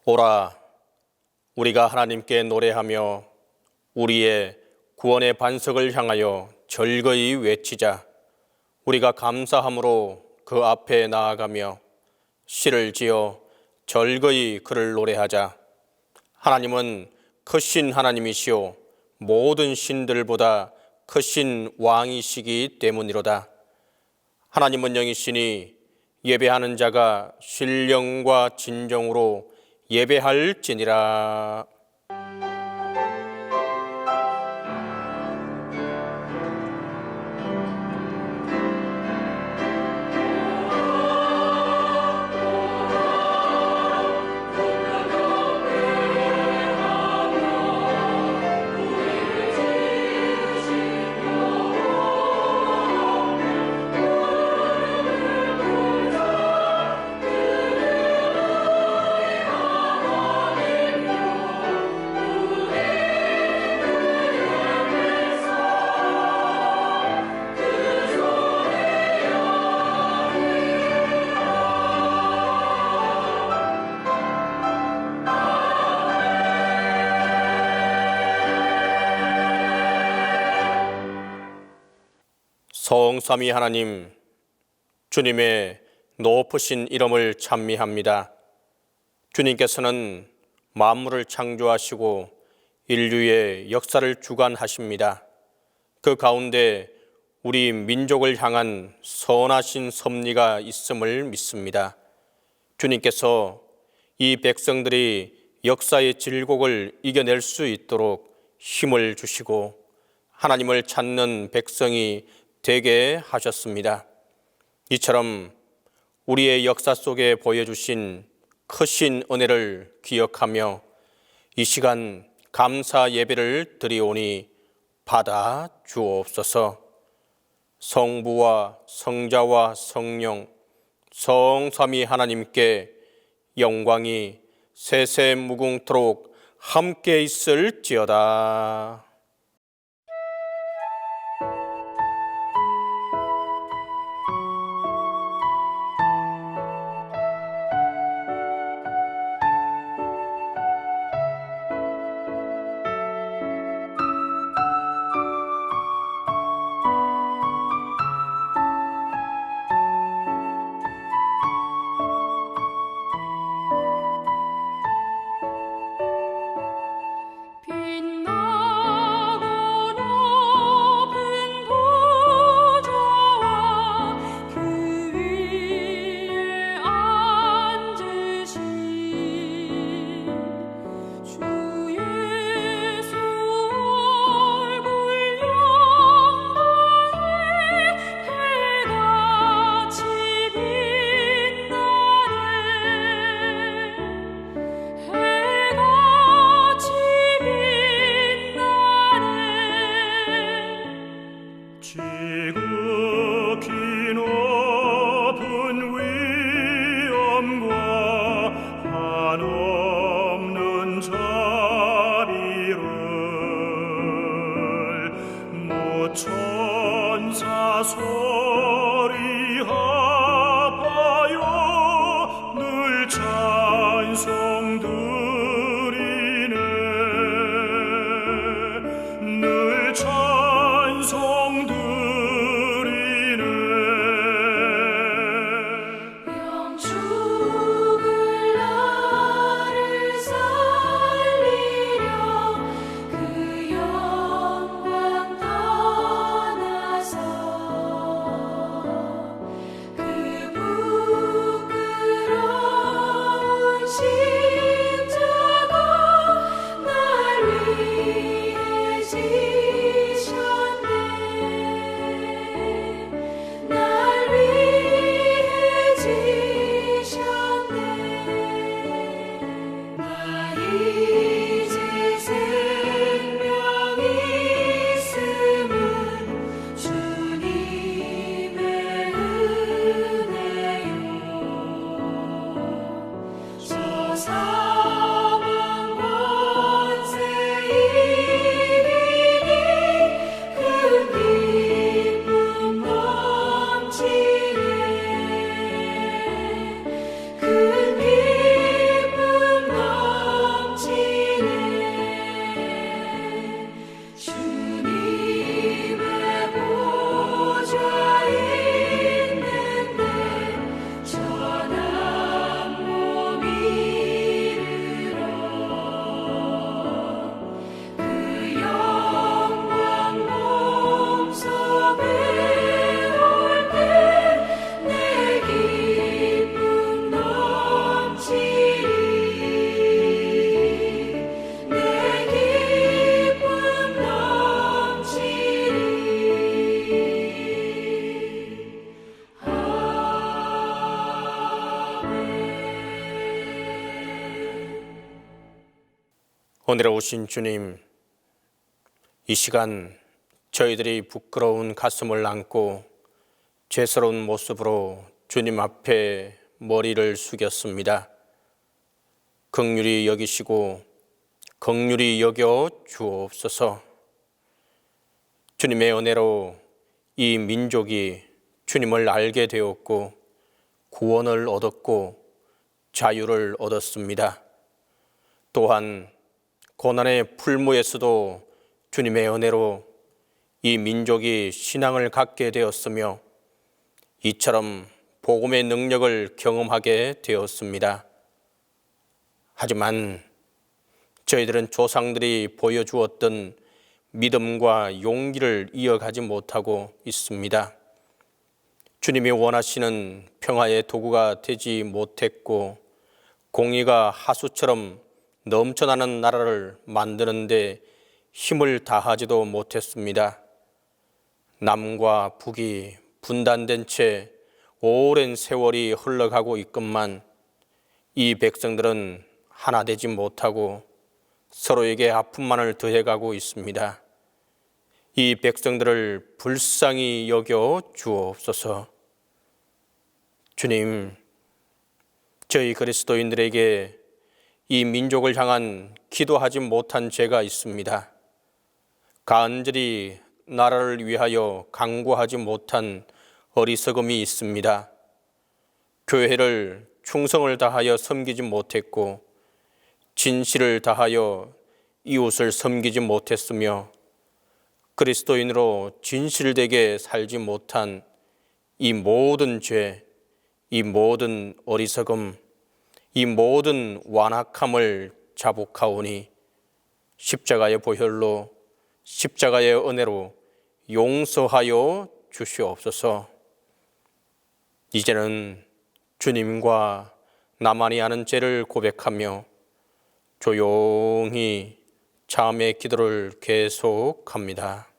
오라, 우리가 하나님께 노래하며 우리의 구원의 반석을 향하여 절거이 외치자. 우리가 감사함으로 그 앞에 나아가며 시를 지어 절거이 그를 노래하자. 하나님은 크신 하나님이시오 모든 신들보다 크신 왕이시기 때문이로다. 하나님은 영이시니 예배하는 자가 신령과 진정으로 예배할지니라. 성삼위 하나님, 주님의 높으신 이름을 찬미합니다. 주님께서는 만물을 창조하시고 인류의 역사를 주관하십니다. 그 가운데 우리 민족을 향한 선하신 섭리가 있음을 믿습니다. 주님께서 이 백성들이 역사의 질곡을 이겨낼 수 있도록 힘을 주시고 하나님을 찾는 백성이 되게 하셨습니다. 이처럼 우리의 역사 속에 보여주신 크신 은혜를 기억하며 이 시간 감사 예배를 드리오니 받아 주옵소서. 성부와 성자와 성령 성삼위 하나님께 영광이 세세 무궁토록 함께 있을지어다. 천사 소리 합하여 늘 찬송 드리네. 늘 찬송 드리네. 은혜로우신 주님, 이 시간 저희들이 부끄러운 가슴을 안고 죄스러운 모습으로 주님 앞에 머리를 숙였습니다. 긍휼히 여기시고 긍휼히 여겨 주옵소서. 주님의 은혜로 이 민족이 주님을 알게 되었고 구원을 얻었고 자유를 얻었습니다. 또한 고난의 풀무에서도 주님의 은혜로 이 민족이 신앙을 갖게 되었으며 이처럼 복음의 능력을 경험하게 되었습니다. 하지만 저희들은 조상들이 보여주었던 믿음과 용기를 이어가지 못하고 있습니다. 주님이 원하시는 평화의 도구가 되지 못했고 공의가 하수처럼 넘쳐나는 나라를 만드는데 힘을 다하지도 못했습니다. 남과 북이 분단된 채 오랜 세월이 흘러가고 있건만 이 백성들은 하나 되지 못하고 서로에게 아픔만을 더해가고 있습니다. 이 백성들을 불쌍히 여겨 주옵소서. 주님, 저희 그리스도인들에게 이 민족을 향한 기도하지 못한 죄가 있습니다. 간절히 나라를 위하여 강구하지 못한 어리석음이 있습니다. 교회를 충성을 다하여 섬기지 못했고 진실을 다하여 이웃을 섬기지 못했으며 그리스도인으로 진실되게 살지 못한 이 모든 죄, 이 모든 어리석음, 이 모든 완악함을 자복하오니 십자가의 보혈로 십자가의 은혜로 용서하여 주시옵소서. 이제는 주님과 나만이 아는 죄를 고백하며 조용히 자음의 기도를 계속합니다.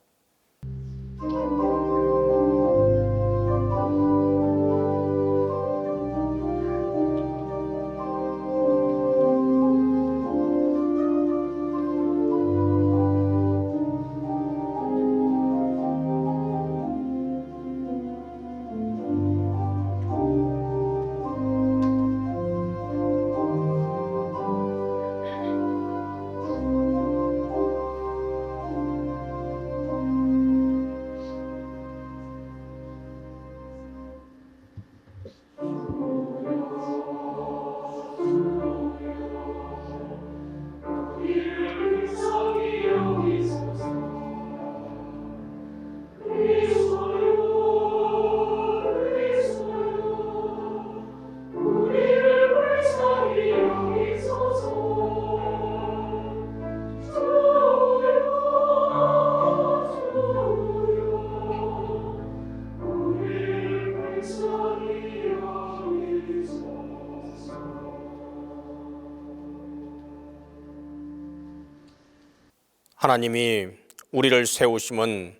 하나님이 우리를 세우심은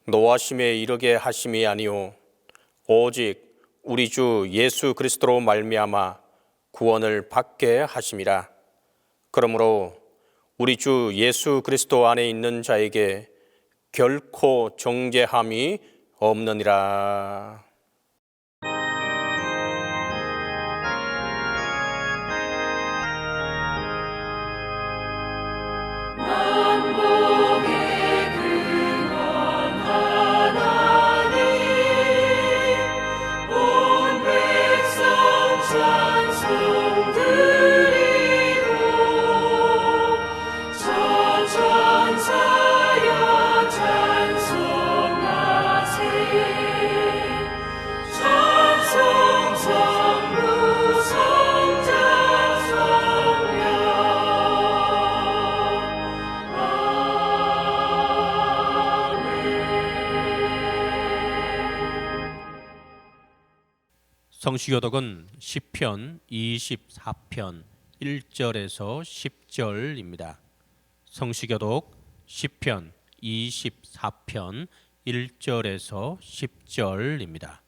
노하심에 이르게 하심이 아니오 오직 우리 주 예수 그리스도로 말미암아 구원을 받게 하심이라. 그러므로 우리 주 예수 그리스도 안에 있는 자에게 결코 정죄함이 없느니라. 성시교독은 시편 24편 1절에서 10절입니다. 성시교독 시편 24편 1절에서 10절입니다.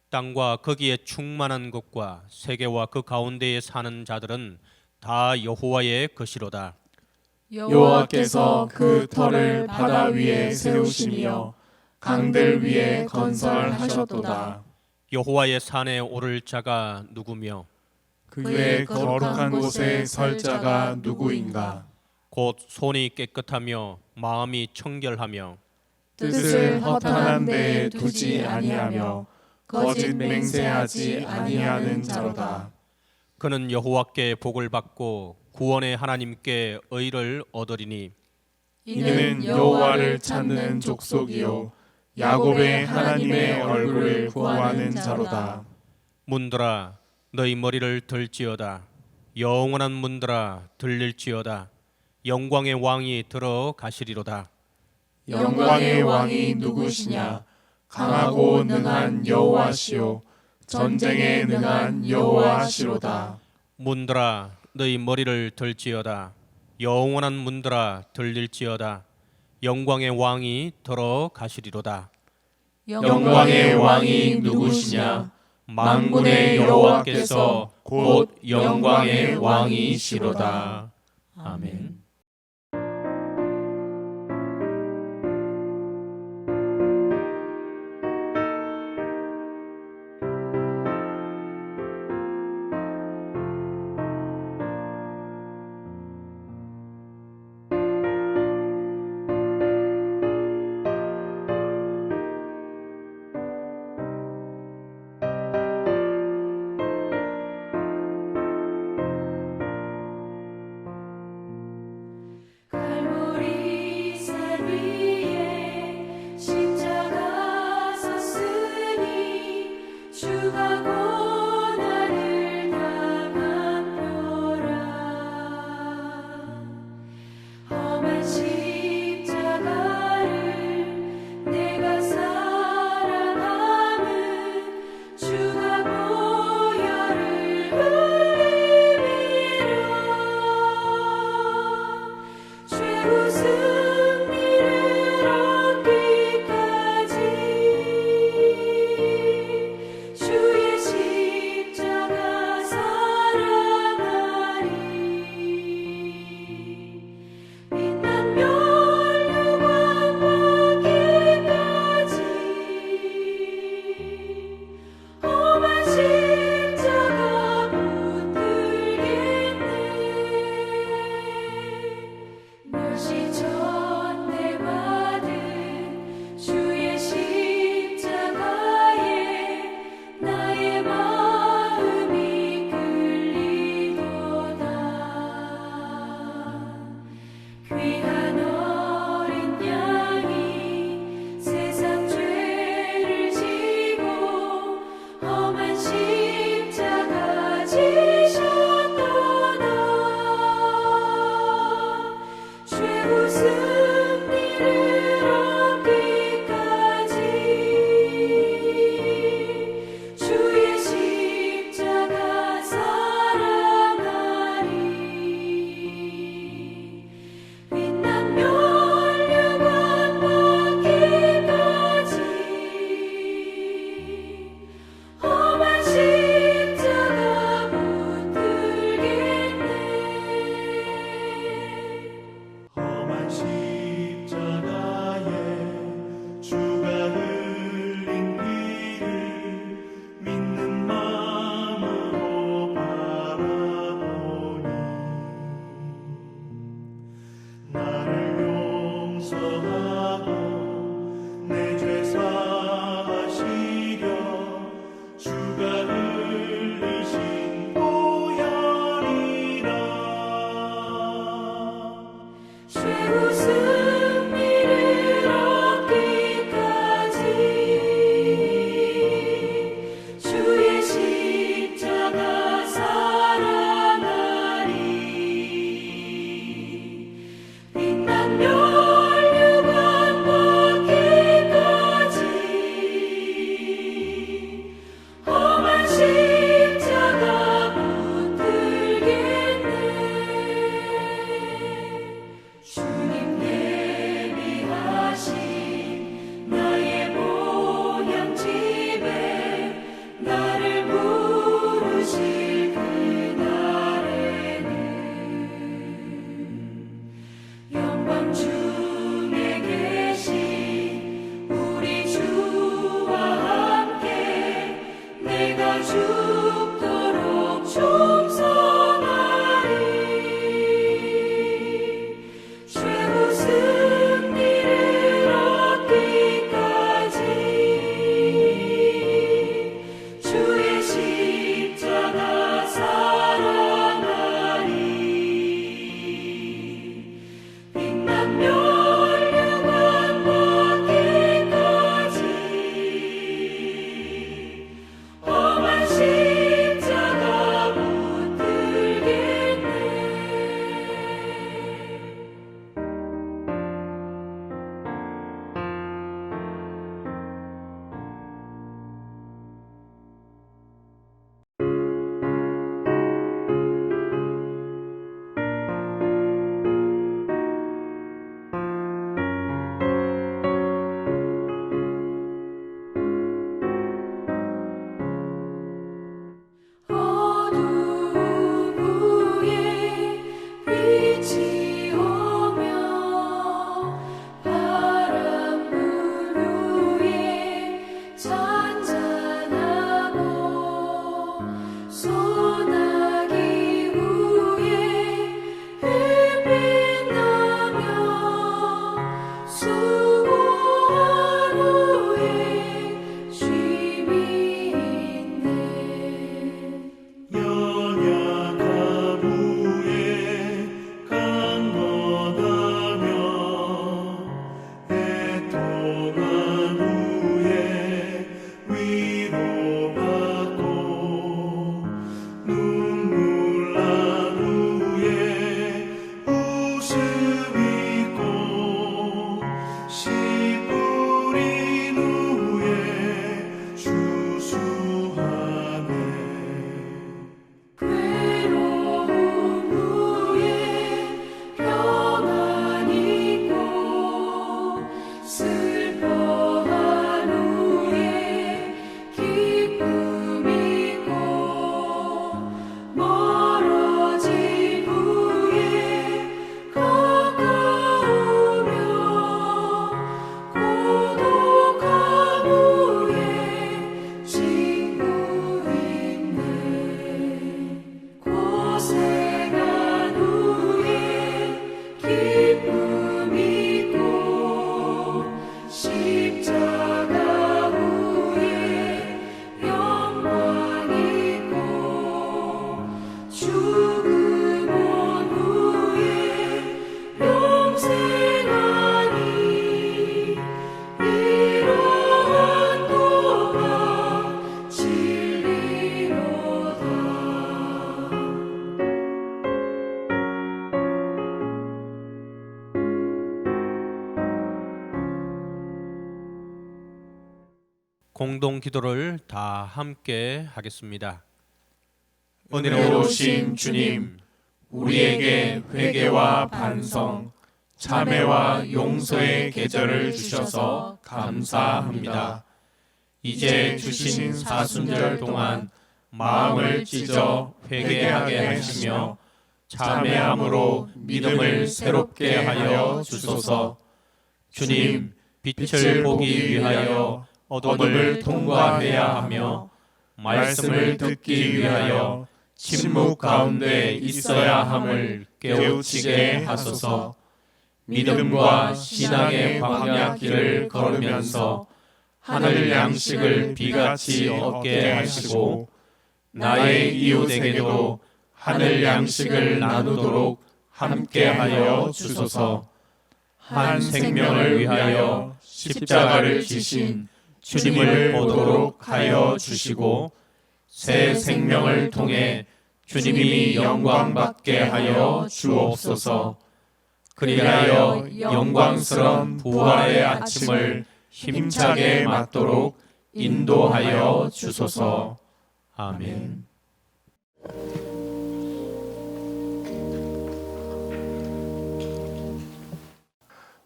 땅과 거기에 충만한 것과 세계와 그 가운데에 사는 자들은 다 여호와의 것이로다. 여호와께서 그 터를 바다 위에 세우시며 강들 위에 건설하셨도다. 여호와의 산에 오를 자가 누구며 그의 거룩한 곳에 설 자가 누구인가? 곧 손이 깨끗하며 마음이 청결하며 뜻을 허탄한 데에 두지 아니하며 거짓 맹세하지 아니하는 자로다. 그는 여호와께 복을 받고 구원의 하나님께 의를 얻으리니 이는 여호와를 찾는 족속이요 야곱의 하나님의 얼굴을 구하는 자로다. 문들아 너희 머리를 들지어다. 영원한 문들아 들릴지어다. 영광의 왕이 들어가시리로다. 영광의 왕이 누구시냐? 강하고 능한 여호와시요 전쟁에 능한 여호와시로다. 문들아 너희 머리를 들지어다. 영원한 문들아 들릴지어다. 영광의 왕이 들어가시리로다. 영광의 왕이 누구시냐? 만군의 여호와께서 곧 영광의 왕이시로다. 아멘. 공동 기도를 다 함께 하겠습니다. 은혜로우신 주님, 우리에게 회개와 반성, 참회와 용서의 계절을 주셔서 감사합니다. 이제 주신 사순절 동안 마음을 찢어 회개하게 하시며 참회함으로 믿음을 새롭게 하여 주소서. 주님, 빛을 보기 위하여 어둠을 통과해야 하며 말씀을 듣기 위하여 침묵 가운데 있어야 함을 깨우치게 하소서. 믿음과 신앙의 광야길을 걸으면서 하늘 양식을 비같이 얻게 하시고 나의 이웃에게도 하늘 양식을 나누도록 함께하여 주소서. 한 생명을 위하여 십자가를 지신 주님을 보도록 하여 주시고 새 생명을 통해 주님이 영광받게 하여 주옵소서. 그리하여 영광스러운 부활의 아침을 힘차게 맞도록 인도하여 주소서. 아멘.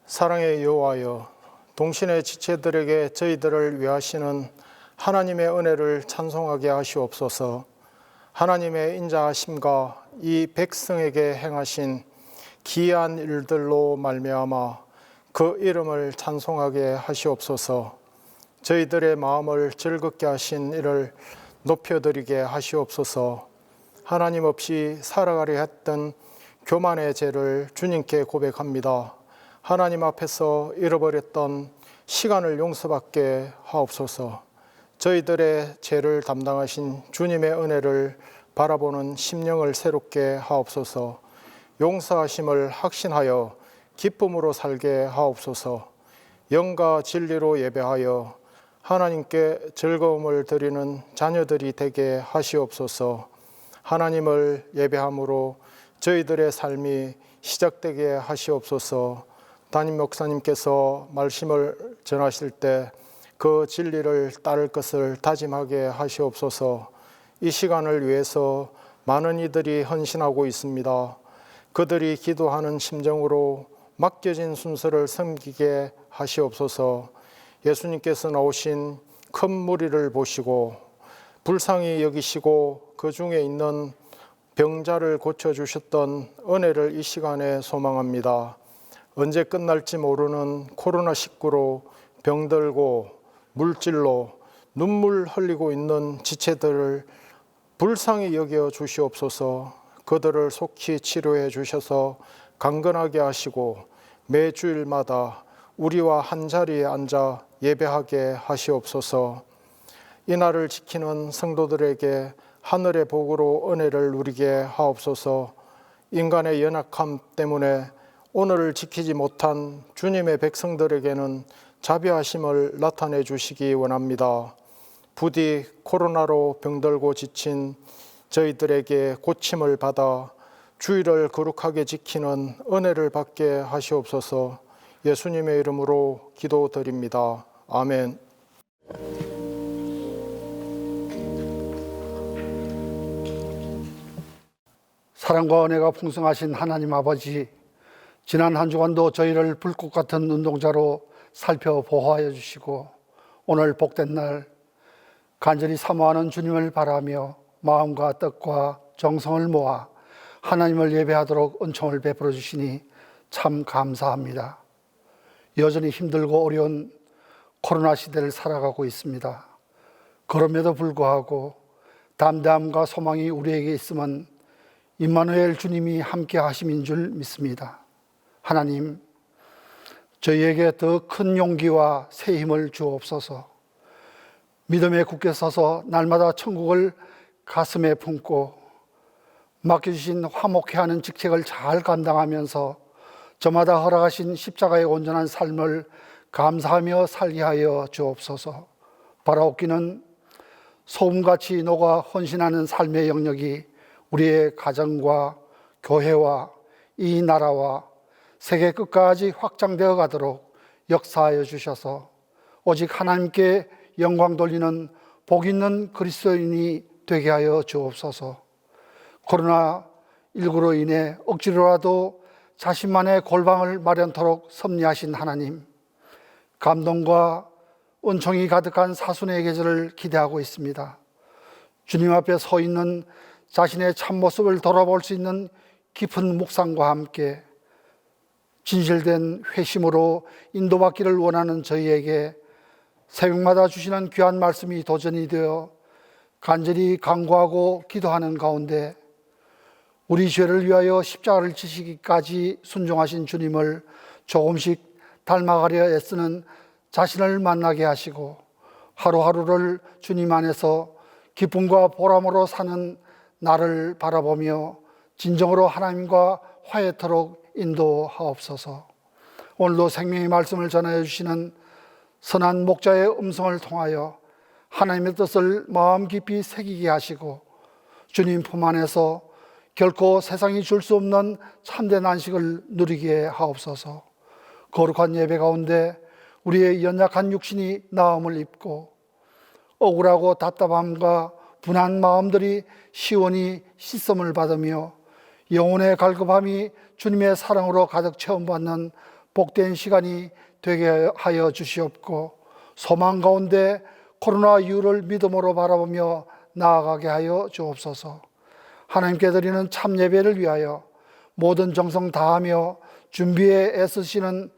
사랑의 여호와여, 동신의 지체들에게 저희들을 위하시는 하나님의 은혜를 찬송하게 하시옵소서. 하나님의 인자하심과 이 백성에게 행하신 기이한 일들로 말미암아 그 이름을 찬송하게 하시옵소서. 저희들의 마음을 즐겁게 하신 이를 높여드리게 하시옵소서. 하나님 없이 살아가려 했던 교만의 죄를 주님께 고백합니다. 하나님 앞에서 잃어버렸던 시간을 용서받게 하옵소서. 저희들의 죄를 담당하신 주님의 은혜를 바라보는 심령을 새롭게 하옵소서. 용서하심을 확신하여 기쁨으로 살게 하옵소서. 영과 진리로 예배하여 하나님께 즐거움을 드리는 자녀들이 되게 하시옵소서. 하나님을 예배함으로 저희들의 삶이 시작되게 하시옵소서. 담임 목사님께서 말씀을 전하실 때 그 진리를 따를 것을 다짐하게 하시옵소서. 이 시간을 위해서 많은 이들이 헌신하고 있습니다. 그들이 기도하는 심정으로 맡겨진 순서를 섬기게 하시옵소서. 예수님께서 나오신 큰 무리를 보시고 불쌍히 여기시고 그 중에 있는 병자를 고쳐주셨던 은혜를 이 시간에 소망합니다. 언제 끝날지 모르는 코로나19로 병들고 물질로 눈물 흘리고 있는 지체들을 불쌍히 여겨 주시옵소서. 그들을 속히 치료해 주셔서 강건하게 하시고 매주일마다 우리와 한자리에 앉아 예배하게 하시옵소서. 이 날을 지키는 성도들에게 하늘의 복으로 은혜를 누리게 하옵소서. 인간의 연약함 때문에 오늘을 지키지 못한 주님의 백성들에게는 자비하심을 나타내 주시기 원합니다. 부디 코로나로 병들고 지친 저희들에게 고침을 받아 주의를 거룩하게 지키는 은혜를 받게 하시옵소서. 예수님의 이름으로 기도드립니다. 아멘. 사랑과 은혜가 풍성하신 하나님 아버지, 지난 한 주간도 저희를 불꽃 같은 눈동자로 살펴 보호하여 주시고 오늘 복된 날 간절히 사모하는 주님을 바라며 마음과 뜻과 정성을 모아 하나님을 예배하도록 은총을 베풀어 주시니 참 감사합니다. 여전히 힘들고 어려운 코로나 시대를 살아가고 있습니다. 그럼에도 불구하고 담대함과 소망이 우리에게 있으면 임마누엘 주님이 함께 하심인 줄 믿습니다. 하나님, 저희에게 더 큰 용기와 새 힘을 주옵소서. 믿음에 굳게 서서 날마다 천국을 가슴에 품고 맡겨주신 화목해 하는 직책을 잘 감당하면서 저마다 허락하신 십자가의 온전한 삶을 감사하며 살게 하여 주옵소서. 바라옵기는 소금같이 녹아 헌신하는 삶의 영역이 우리의 가정과 교회와 이 나라와 세계 끝까지 확장되어 가도록 역사하여 주셔서 오직 하나님께 영광 돌리는 복 있는 그리스도인이 되게 하여 주옵소서. 코로나19로 인해 억지로라도 자신만의 골방을 마련토록 섭리하신 하나님, 감동과 은총이 가득한 사순의 계절을 기대하고 있습니다. 주님 앞에 서 있는 자신의 참모습을 돌아볼 수 있는 깊은 묵상과 함께 진실된 회심으로 인도받기를 원하는 저희에게 새벽마다 주시는 귀한 말씀이 도전이 되어 간절히 간구하고 기도하는 가운데 우리 죄를 위하여 십자가를 지시기까지 순종하신 주님을 조금씩 닮아가려 애쓰는 자신을 만나게 하시고 하루하루를 주님 안에서 기쁨과 보람으로 사는 나를 바라보며 진정으로 하나님과 화해토록 인도하옵소서. 오늘도 생명의 말씀을 전하여 주시는 선한 목자의 음성을 통하여 하나님의 뜻을 마음 깊이 새기게 하시고 주님 품 안에서 결코 세상이 줄 수 없는 참된 안식을 누리게 하옵소서. 거룩한 예배 가운데 우리의 연약한 육신이 나음을 입고 억울하고 답답함과 분한 마음들이 시원히 씻음을 받으며 영혼의 갈급함이 주님의 사랑으로 가득 체험받는 복된 시간이 되게 하여 주시옵고 소망 가운데 코로나 이후를 믿음으로 바라보며 나아가게 하여 주옵소서. 하나님께 드리는 참 예배를 위하여 모든 정성 다하며 준비에 애쓰시는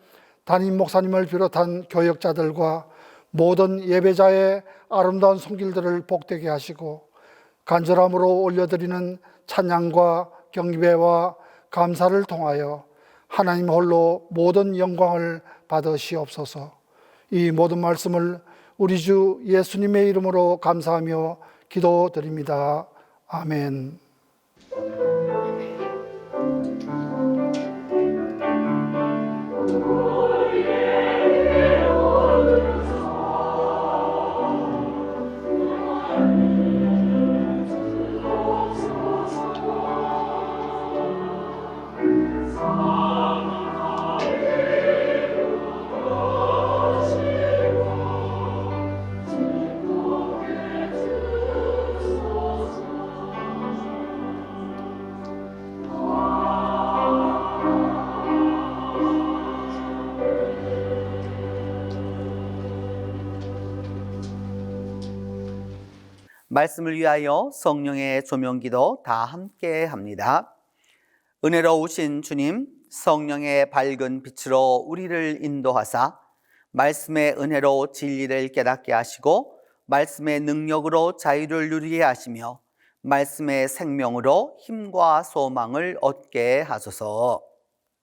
담임 목사님을 비롯한 교역자들과 모든 예배자의 아름다운 손길들을 복되게 하시고 간절함으로 올려드리는 찬양과 경배와 감사를 통하여 하나님 홀로 모든 영광을 받으시옵소서. 이 모든 말씀을 우리 주 예수님의 이름으로 감사하며 기도드립니다. 아멘. 말씀을 위하여 성령의 조명기도 다 함께 합니다. 은혜로우신 주님, 성령의 밝은 빛으로 우리를 인도하사 말씀의 은혜로 진리를 깨닫게 하시고 말씀의 능력으로 자유를 누리게 하시며 말씀의 생명으로 힘과 소망을 얻게 하소서.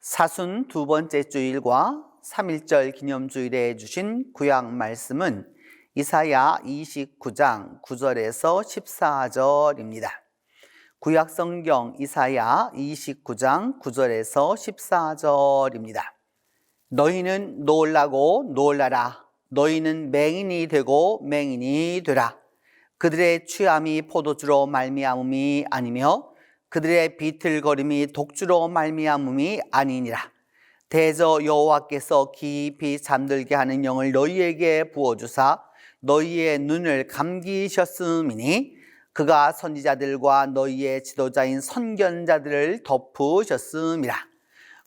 사순 두 번째 주일과 3.1절 기념주일에 주신 구약 말씀은 이사야 29장 9절에서 14절입니다. 구약 성경 이사야 29장 9절에서 14절입니다. 너희는 놀라고 놀라라. 너희는 맹인이 되고 맹인이 되라. 그들의 취함이 포도주로 말미암음이 아니며 그들의 비틀거림이 독주로 말미암음이 아니니라. 대저 여호와께서 깊이 잠들게 하는 영을 너희에게 부어주사 너희의 눈을 감기셨음이니 그가 선지자들과 너희의 지도자인 선견자들을 덮으셨음이라.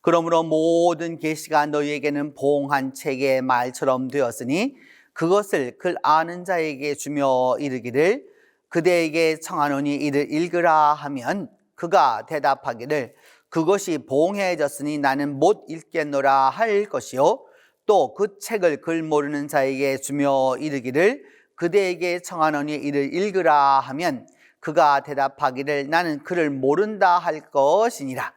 그러므로 모든 계시가 너희에게는 봉한 책의 말처럼 되었으니 그것을 글 아는 자에게 주며 이르기를 그대에게 청하노니 이를 읽으라 하면 그가 대답하기를 그것이 봉해졌으니 나는 못 읽겠노라 할 것이요 또 그 책을 글 모르는 자에게 주며 이르기를 그대에게 청하노니 이를 읽으라 하면 그가 대답하기를 나는 그를 모른다 할 것이니라.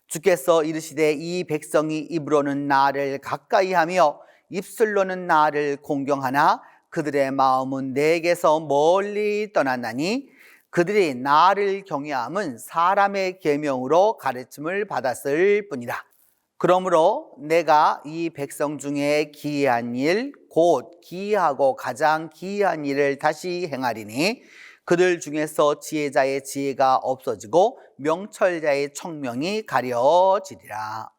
주께서 이르시되 이 백성이 입으로는 나를 가까이 하며 입술로는 나를 공경하나 그들의 마음은 내게서 멀리 떠났나니 그들이 나를 경외함은 사람의 계명으로 가르침을 받았을 뿐이라. 그러므로 내가 이 백성 중에 기이한 일, 곧 기이하고 가장 기이한 일을 다시 행하리니 그들 중에서 지혜자의 지혜가 없어지고 명철자의 청명이 가려지리라.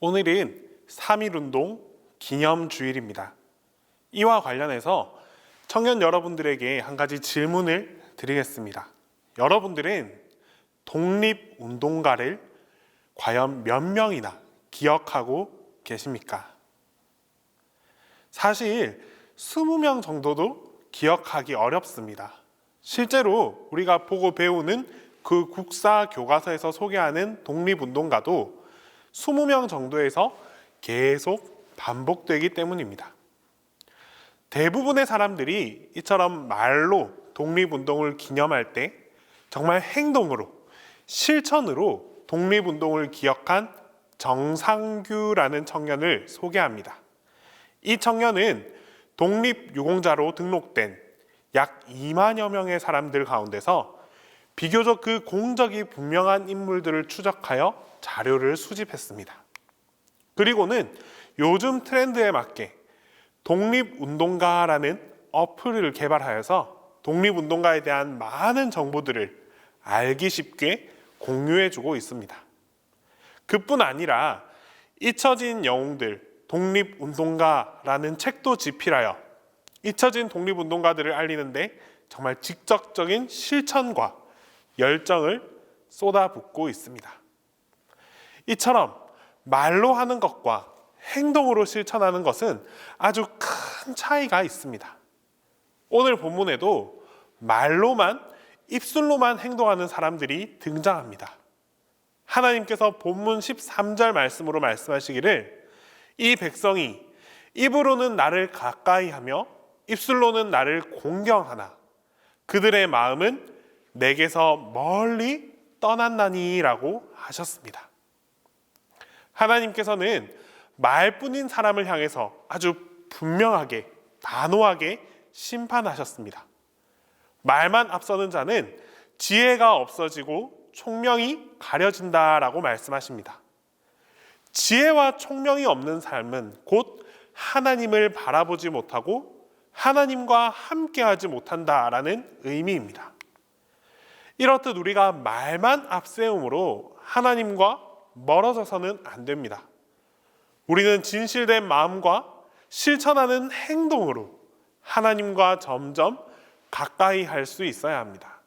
오늘은 3.1운동 기념주일입니다. 이와 관련해서 청년 여러분들에게 한 가지 질문을 드리겠습니다. 여러분들은 독립운동가를 과연 몇 명이나 기억하고 계십니까? 사실 20명 정도도 기억하기 어렵습니다. 실제로 우리가 보고 배우는 그 국사 교과서에서 소개하는 독립운동가도 20명 정도에서 계속 반복되기 때문입니다. 대부분의 사람들이 이처럼 말로 독립운동을 기념할 때 정말 행동으로, 실천으로 독립운동을 기억한 정상규라는 청년을 소개합니다. 이 청년은 독립유공자로 등록된 약 2만여 명의 사람들 가운데서 비교적 그 공적이 분명한 인물들을 추적하여 자료를 수집했습니다. 그리고는 요즘 트렌드에 맞게 독립운동가라는 어플을 개발하여서 독립운동가에 대한 많은 정보들을 알기 쉽게 공유해주고 있습니다. 그뿐 아니라 잊혀진 영웅들, 독립운동가라는 책도 집필하여 잊혀진 독립운동가들을 알리는데 정말 직접적인 실천과 열정을 쏟아붓고 있습니다. 이처럼 말로 하는 것과 행동으로 실천하는 것은 아주 큰 차이가 있습니다. 오늘 본문에도 말로만, 입술로만 행동하는 사람들이 등장합니다. 하나님께서 본문 13절 말씀으로 말씀하시기를 이 백성이 입으로는 나를 가까이 하며 입술로는 나를 공경하나 그들의 마음은 내게서 멀리 떠났나니 라고 하셨습니다. 하나님께서는 말뿐인 사람을 향해서 아주 분명하게, 단호하게 심판하셨습니다. 말만 앞서는 자는 지혜가 없어지고 총명이 가려진다라고 말씀하십니다. 지혜와 총명이 없는 삶은 곧 하나님을 바라보지 못하고 하나님과 함께하지 못한다라는 의미입니다. 이렇듯 우리가 말만 앞세움으로 하나님과 멀어져서는 안 됩니다. 우리는 진실된 마음과 실천하는 행동으로 하나님과 점점 가까이 할 수 있어야 합니다.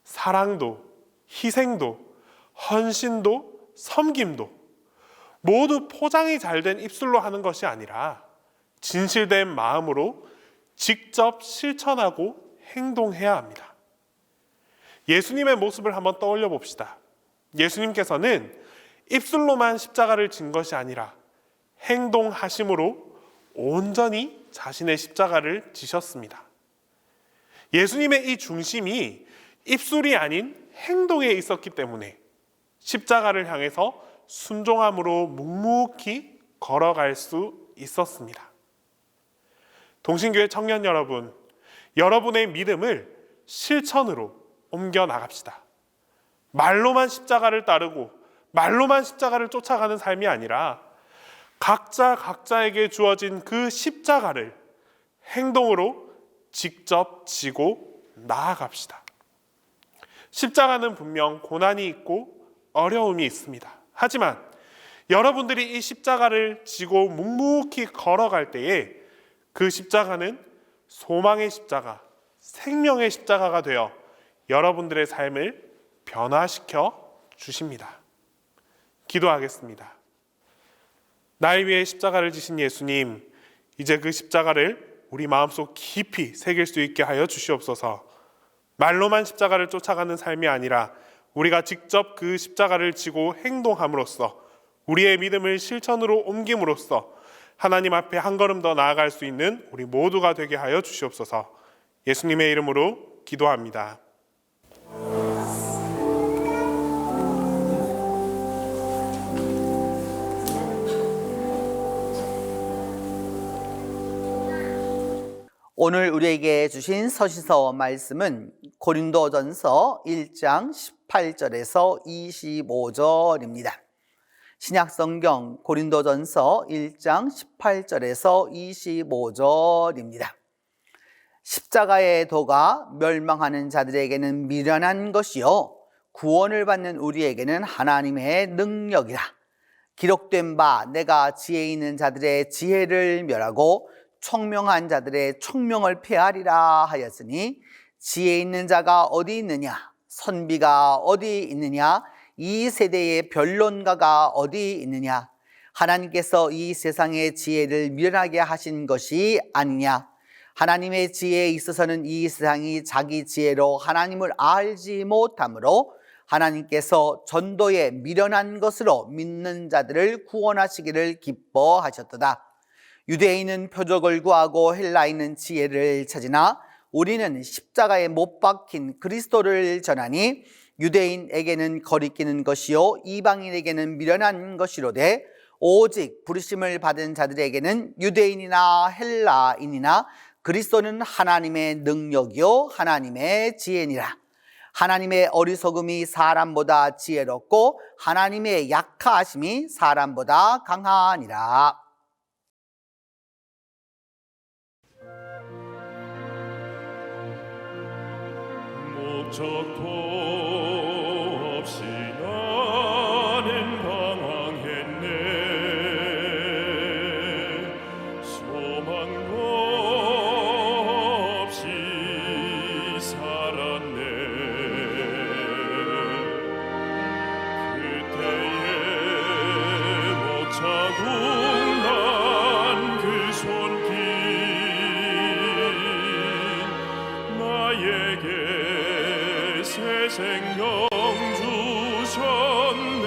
사랑도, 희생도, 헌신도, 섬김도 모두 포장이 잘 된 입술로 하는 것이 아니라 진실된 마음으로 직접 실천하고 행동해야 합니다. 예수님의 모습을 한번 떠올려 봅시다. 예수님께서는 입술로만 십자가를 진 것이 아니라 행동하심으로 온전히 자신의 십자가를 지셨습니다. 예수님의 이 중심이 입술이 아닌 행동에 있었기 때문에 십자가를 향해서 순종함으로 묵묵히 걸어갈 수 있었습니다. 동신교회 청년 여러분, 여러분의 믿음을 실천으로 옮겨 나갑시다. 말로만 십자가를 따르고 말로만 십자가를 쫓아가는 삶이 아니라 각자에게 주어진 그 십자가를 행동으로 직접 지고 나아갑시다. 십자가는 분명 고난이 있고 어려움이 있습니다. 하지만 여러분들이 이 십자가를 지고 묵묵히 걸어갈 때에 그 십자가는 소망의 십자가, 생명의 십자가가 되어 여러분들의 삶을 변화시켜 주십니다. 기도하겠습니다. 나를 위해 십자가를 지신 예수님, 이제 그 십자가를 우리 마음속 깊이 새길 수 있게 하여 주시옵소서. 말로만 십자가를 쫓아가는 삶이 아니라 우리가 직접 그 십자가를 지고 행동함으로써 우리의 믿음을 실천으로 옮김으로써 하나님 앞에 한 걸음 더 나아갈 수 있는 우리 모두가 되게 하여 주시옵소서. 예수님의 이름으로 기도합니다. 오늘 우리에게 주신 서신서 말씀은 고린도전서 1장 18절에서 25절입니다. 신약성경 고린도전서 1장 18절에서 25절입니다. 십자가의 도가 멸망하는 자들에게는 미련한 것이요 구원을 받는 우리에게는 하나님의 능력이라. 기록된 바 내가 지혜 있는 자들의 지혜를 멸하고 총명한 자들의 총명을 폐하리라 하였으니 지혜 있는 자가 어디 있느냐? 선비가 어디 있느냐? 이 세대의 변론가가 어디 있느냐? 하나님께서 이 세상의 지혜를 미련하게 하신 것이 아니냐? 하나님의 지혜에 있어서는 이 세상이 자기 지혜로 하나님을 알지 못하므로 하나님께서 전도에 미련한 것으로 믿는 자들을 구원하시기를 기뻐하셨도다. 유대인은 표적을 구하고 헬라인은 지혜를 찾으나 우리는 십자가에 못 박힌 그리스도를 전하니 유대인에게는 거리끼는 것이요 이방인에게는 미련한 것이로되 오직 부르심을 받은 자들에게는 유대인이나 헬라인이나 그리스도는 하나님의 능력이요 하나님의 지혜니라. 하나님의 어리석음이 사람보다 지혜롭고 하나님의 약하심이 사람보다 강하니라. 목적도 없이 나는 방황했네. 소망도 없이 살았네. 그때에 못 차고 난 그 손길 나에게 새 생명 주셨네.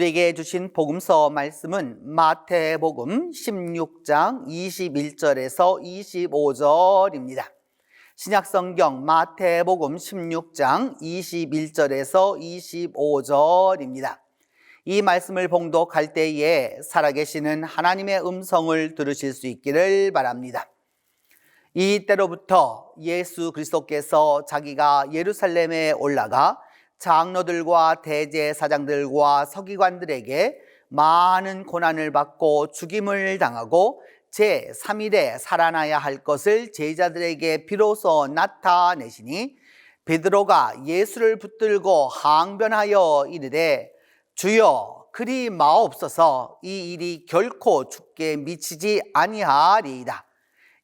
우리에게 주신 복음서 말씀은 마태복음 16장 21절에서 25절입니다. 신약성경 마태복음 16장 21절에서 25절입니다. 이 말씀을 봉독할 때에 살아계시는 하나님의 음성을 들으실 수 있기를 바랍니다. 이때로부터 예수 그리스도께서 자기가 예루살렘에 올라가 장로들과 대제사장들과 서기관들에게 많은 고난을 받고 죽임을 당하고 제3일에 살아나야 할 것을 제자들에게 비로소 나타내시니 베드로가 예수를 붙들고 항변하여 이르되 주여 그리 마옵소서 이 일이 결코 죽게 미치지 아니하리이다.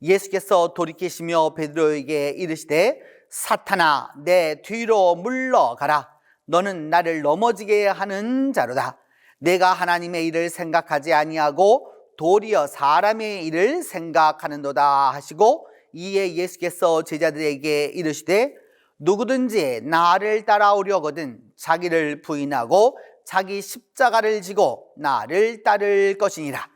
예수께서 돌이키시며 베드로에게 이르시되 사탄아 내 뒤로 물러가라. 너는 나를 넘어지게 하는 자로다. 내가 하나님의 일을 생각하지 아니하고 도리어 사람의 일을 생각하는도다 하시고 이에 예수께서 제자들에게 이르시되 누구든지 나를 따라오려거든 자기를 부인하고 자기 십자가를 지고 나를 따를 것이니라.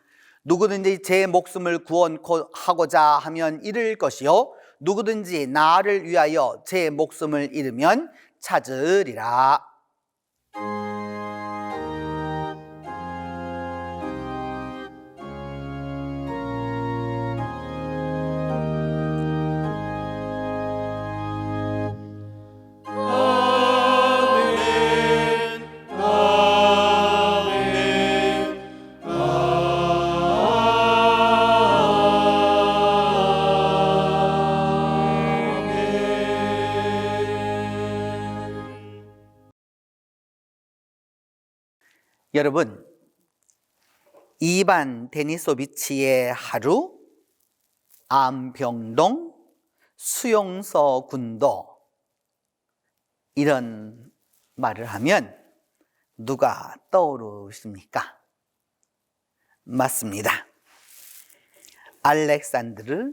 누구든지 제 목숨을 구원하고자 하면 잃을 것이요 누구든지 나를 위하여 제 목숨을 잃으면 찾으리라. 여러분, 이반 데니소비치의 하루, 암병동, 수용소 군도 이런 말을 하면 누가 떠오르십니까? 맞습니다. 알렉산드르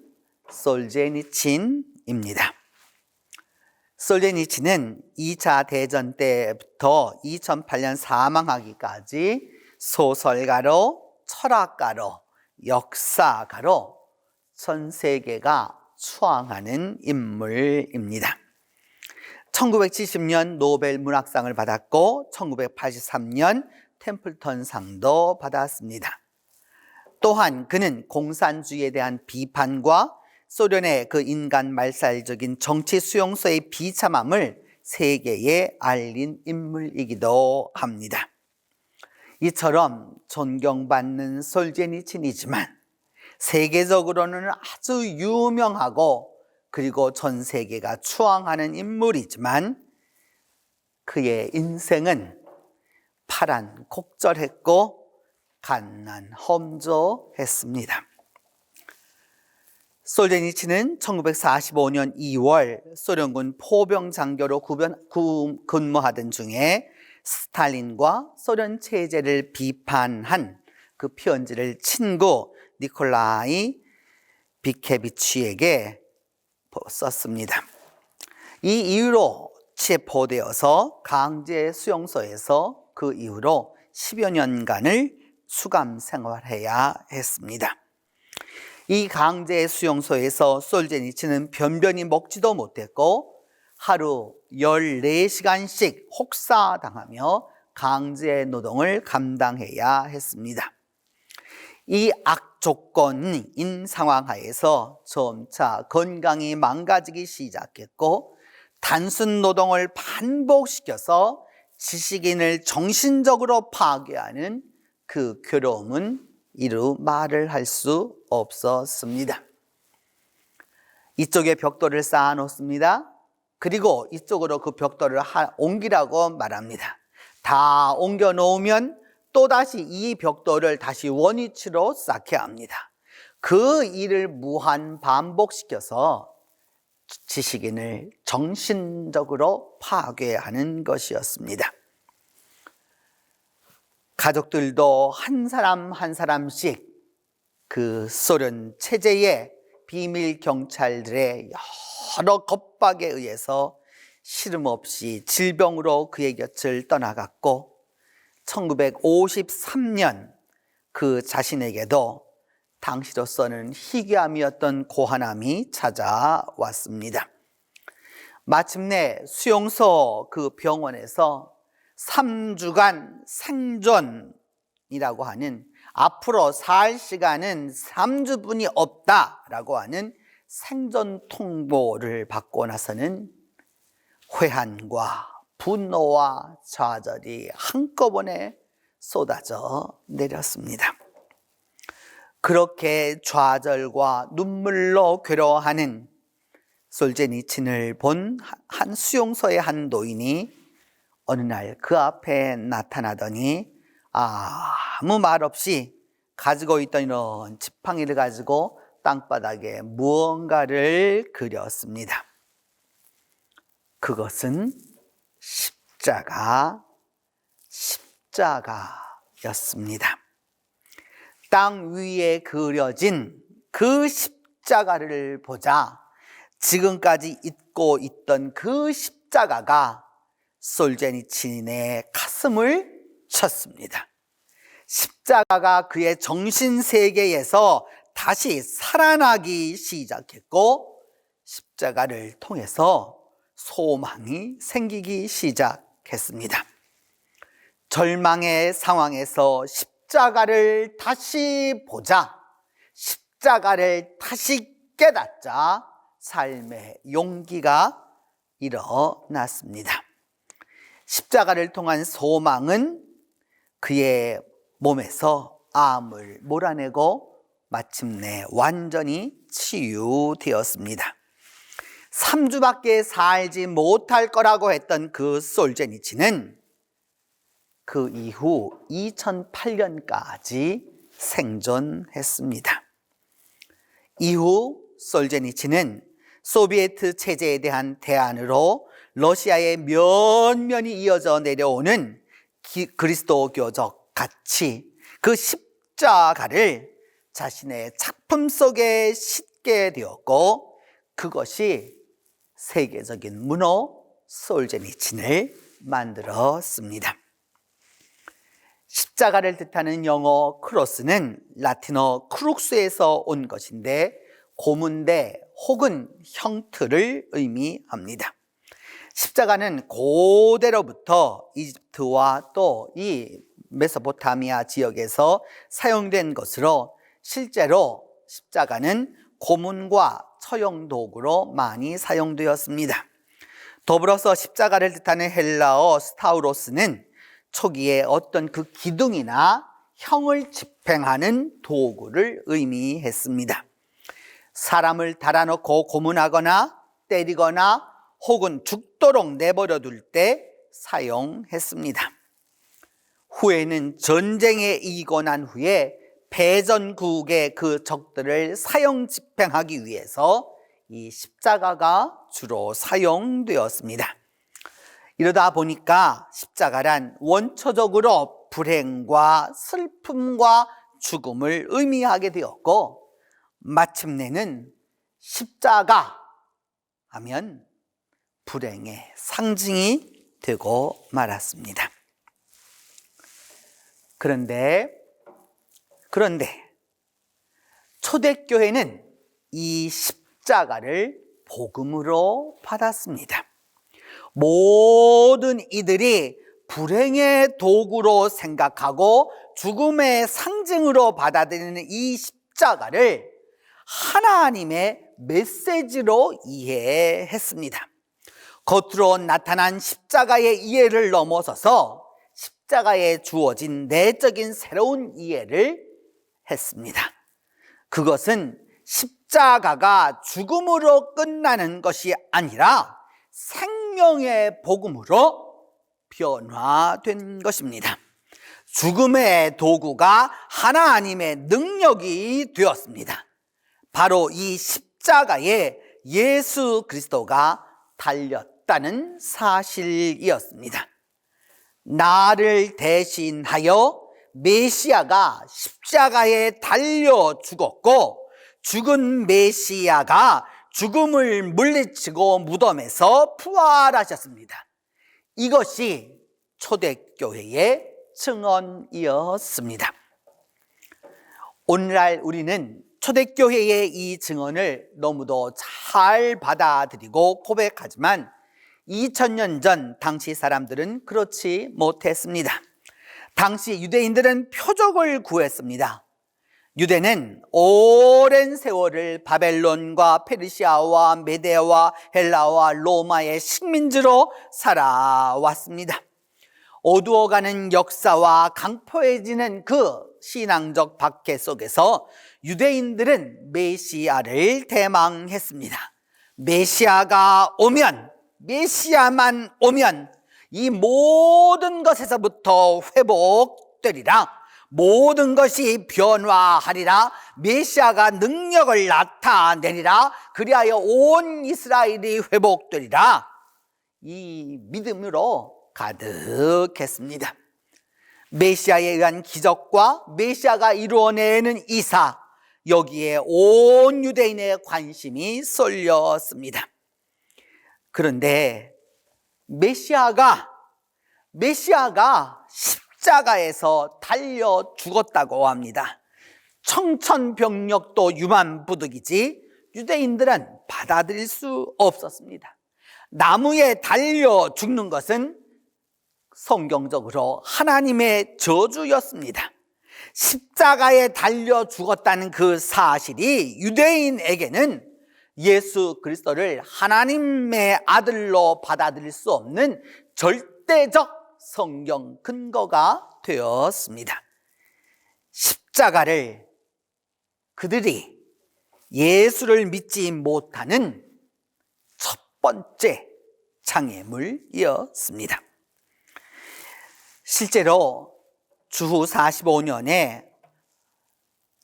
솔제니친입니다. 솔제니친은 2차 대전 때부터 2008년 사망하기까지 소설가로, 철학가로, 역사가로 전 세계가 추앙하는 인물입니다. 1970년 노벨 문학상을 받았고 1983년 템플턴상도 받았습니다. 또한 그는 공산주의에 대한 비판과 소련의 그 인간 말살적인 정치 수용소의 비참함을 세계에 알린 인물이기도 합니다. 이처럼 존경받는 솔제니친이지만 세계적으로는 아주 유명하고 그리고 전 세계가 추앙하는 인물이지만 그의 인생은 파란곡절했고 간난험조했습니다. 솔제니친은 1945년 2월 소련군 포병 장교로 근무하던 중에 스탈린과 소련 체제를 비판한 그 편지를 친구 니콜라이 비케비치에게 썼습니다. 이 이후로 체포되어서 강제 수용소에서 그 이후로 10여 년간을 수감 생활해야 했습니다. 이 강제 수용소에서 솔제니친은 변변히 먹지도 못했고 하루 14시간씩 혹사당하며 강제 노동을 감당해야 했습니다. 이 악조건인 상황 하에서 점차 건강이 망가지기 시작했고 단순 노동을 반복시켜서 지식인을 정신적으로 파괴하는 그 괴로움은 이루 말을 할 수 없었습니다. 이쪽에 벽돌을 쌓아 놓습니다. 그리고 이쪽으로 그 벽돌을 옮기라고 말합니다. 다 옮겨 놓으면 또다시 이 벽돌을 다시 원위치로 쌓게 합니다. 그 일을 무한 반복시켜서 지식인을 정신적으로 파괴하는 것이었습니다. 가족들도 한 사람 한 사람씩 그 소련 체제의 비밀 경찰들의 여러 겁박에 의해서 시름없이 질병으로 그의 곁을 떠나갔고 1953년 그 자신에게도 당시로서는 희귀암이었던 고환암이 찾아왔습니다. 마침내 수용소 그 병원에서 3주간 생존이라고 하는, 앞으로 살 시간은 3주뿐이 없다라고 하는 생존 통보를 받고 나서는 회한과 분노와 좌절이 한꺼번에 쏟아져 내렸습니다. 그렇게 좌절과 눈물로 괴로워하는 솔제니친을 본 한 수용소의 한 노인이 어느 날 그 앞에 나타나더니 아무 말 없이 가지고 있던 이런 지팡이를 가지고 땅바닥에 무언가를 그렸습니다. 그것은 십자가였습니다. 땅 위에 그려진 그 십자가를 보자 지금까지 잊고 있던 그 십자가가 솔제니친의 가슴을 쳤습니다. 십자가가 그의 정신세계에서 다시 살아나기 시작했고, 십자가를 통해서 소망이 생기기 시작했습니다. 절망의 상황에서 십자가를 다시 보자, 십자가를 다시 깨닫자 삶의 용기가 일어났습니다. 십자가를 통한 소망은 그의 몸에서 암을 몰아내고 마침내 완전히 치유되었습니다. 3주밖에 살지 못할 거라고 했던 그 솔제니친은 그 이후 2008년까지 생존했습니다. 이후 솔제니친은 소비에트 체제에 대한 대안으로 러시아의 면면이 이어져 내려오는 그리스도교적 가치, 그 십자가를 자신의 작품 속에 싣게 되었고, 그것이 세계적인 문호 솔제니친을 만들었습니다. 십자가를 뜻하는 영어 크로스는 라틴어 크룩스에서 온 것인데 고문대 혹은 형틀을 의미합니다. 십자가는 고대로부터 이집트와 또 이 메소포타미아 지역에서 사용된 것으로, 실제로 십자가는 고문과 처형 도구로 많이 사용되었습니다. 더불어서 십자가를 뜻하는 헬라어 스타우로스는 초기에 어떤 그 기둥이나 형을 집행하는 도구를 의미했습니다. 사람을 달아놓고 고문하거나 때리거나 혹은 죽도록 내버려 둘 때 사용했습니다. 후에는 전쟁에 이기고 난 후에 패전국의 그 적들을 사형 집행하기 위해서 이 십자가가 주로 사용되었습니다. 이러다 보니까 십자가란 원초적으로 불행과 슬픔과 죽음을 의미하게 되었고, 마침내는 십자가 하면 불행의 상징이 되고 말았습니다. 그런데 초대교회는 이 십자가를 복음으로 받았습니다. 모든 이들이 불행의 도구로 생각하고 죽음의 상징으로 받아들이는 이 십자가를 하나님의 메시지로 이해했습니다. 겉으로 나타난 십자가의 이해를 넘어서서 십자가에 주어진 내적인 새로운 이해를 했습니다. 그것은 십자가가 죽음으로 끝나는 것이 아니라 생명의 복음으로 변화된 것입니다. 죽음의 도구가 하나님의 능력이 되었습니다. 바로 이 십자가에 예수 그리스도가 달렸다는 사실이었습니다. 나를 대신하여 메시아가 십자가에 달려 죽었고, 죽은 메시아가 죽음을 물리치고 무덤에서 부활하셨습니다. 이것이 초대교회의 증언이었습니다. 오늘날 우리는 초대교회의 이 증언을 너무도 잘 받아들이고 고백하지만 2000년 전 당시 사람들은 그렇지 못했습니다. 당시 유대인들은 표적을 구했습니다. 유대는 오랜 세월을 바벨론과 페르시아와 메데와 헬라와 로마의 식민지로 살아왔습니다. 어두워가는 역사와 강포해지는 그 신앙적 박해 속에서 유대인들은 메시아를 대망했습니다. 메시아가 오면, 메시아만 오면 이 모든 것에서부터 회복되리라, 모든 것이 변화하리라, 메시아가 능력을 나타내리라, 그리하여 온 이스라엘이 회복되리라, 이 믿음으로 가득했습니다. 메시아에 의한 기적과 메시아가 이루어내는 이사, 여기에 온 유대인의 관심이 쏠렸습니다. 그런데 메시아가 십자가에서 달려 죽었다고 합니다. 청천벽력도 유만부득이지 유대인들은 받아들일 수 없었습니다. 나무에 달려 죽는 것은 성경적으로 하나님의 저주였습니다. 십자가에 달려 죽었다는 그 사실이 유대인에게는 예수 그리스도를 하나님의 아들로 받아들일 수 없는 절대적 성경 근거가 되었습니다. 십자가를 그들이 예수를 믿지 못하는 첫 번째 장애물이었습니다. 실제로 주후 45년에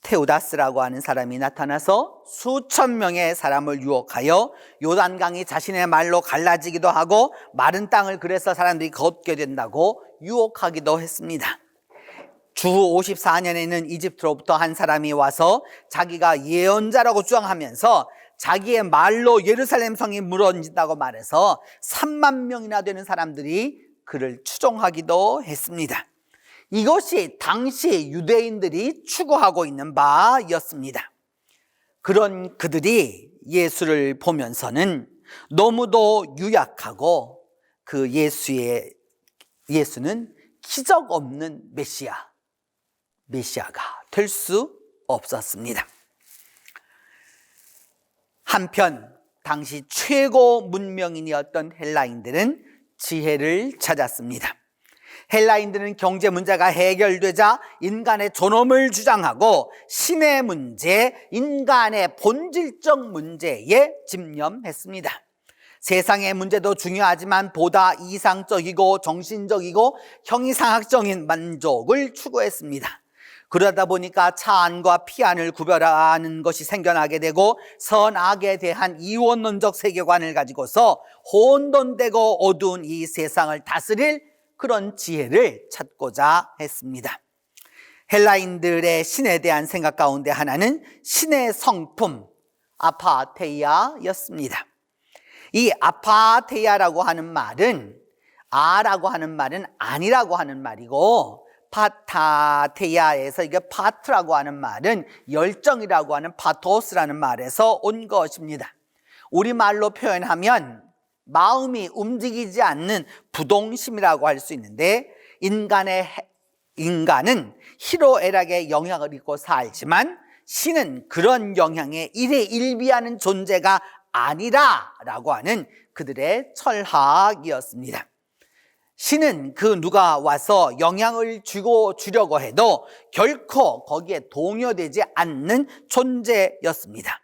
테오다스라고 하는 사람이 나타나서 수천 명의 사람을 유혹하여 요단강이 자신의 말로 갈라지기도 하고 마른 땅을 그래서 사람들이 걷게 된다고 유혹하기도 했습니다. 주후 54년에는 이집트로부터 한 사람이 와서 자기가 예언자라고 주장하면서 자기의 말로 예루살렘 성이 무너진다고 말해서 3만 명이나 되는 사람들이 그를 추종하기도 했습니다. 이것이 당시 유대인들이 추구하고 있는 바였습니다. 그런 그들이 예수를 보면서는 너무도 유약하고 그 예수는 기적 없는 메시아가 될 수 없었습니다. 한편 당시 최고 문명인이었던 헬라인들은 지혜를 찾았습니다. 헬라인들은 경제 문제가 해결되자 인간의 존엄을 주장하고 신의 문제, 인간의 본질적 문제에 집념했습니다. 세상의 문제도 중요하지만 보다 이상적이고 정신적이고 형이상학적인 만족을 추구했습니다. 그러다 보니까 차안과 피안을 구별하는 것이 생겨나게 되고 선악에 대한 이원론적 세계관을 가지고서 혼돈되고 어두운 이 세상을 다스릴 그런 지혜를 찾고자 했습니다. 헬라인들의 신에 대한 생각 가운데 하나는 신의 성품 아파테이아였습니다. 이 아파테이아라고 하는 말은 아라고 하는 말은 아니라고 하는 말이고 파타테이아에서 이게 파트라고 하는 말은 열정이라고 하는 파토스라는 말에서 온 것입니다. 우리말로 표현하면 마음이 움직이지 않는 부동심이라고 할 수 있는데 인간은 희로애락의 영향을 입고 살지만 신은 그런 영향에 일희일비하는 존재가 아니라라고 하는 그들의 철학이었습니다. 신은 그 누가 와서 영향을 주려고 해도 결코 거기에 동요되지 않는 존재였습니다.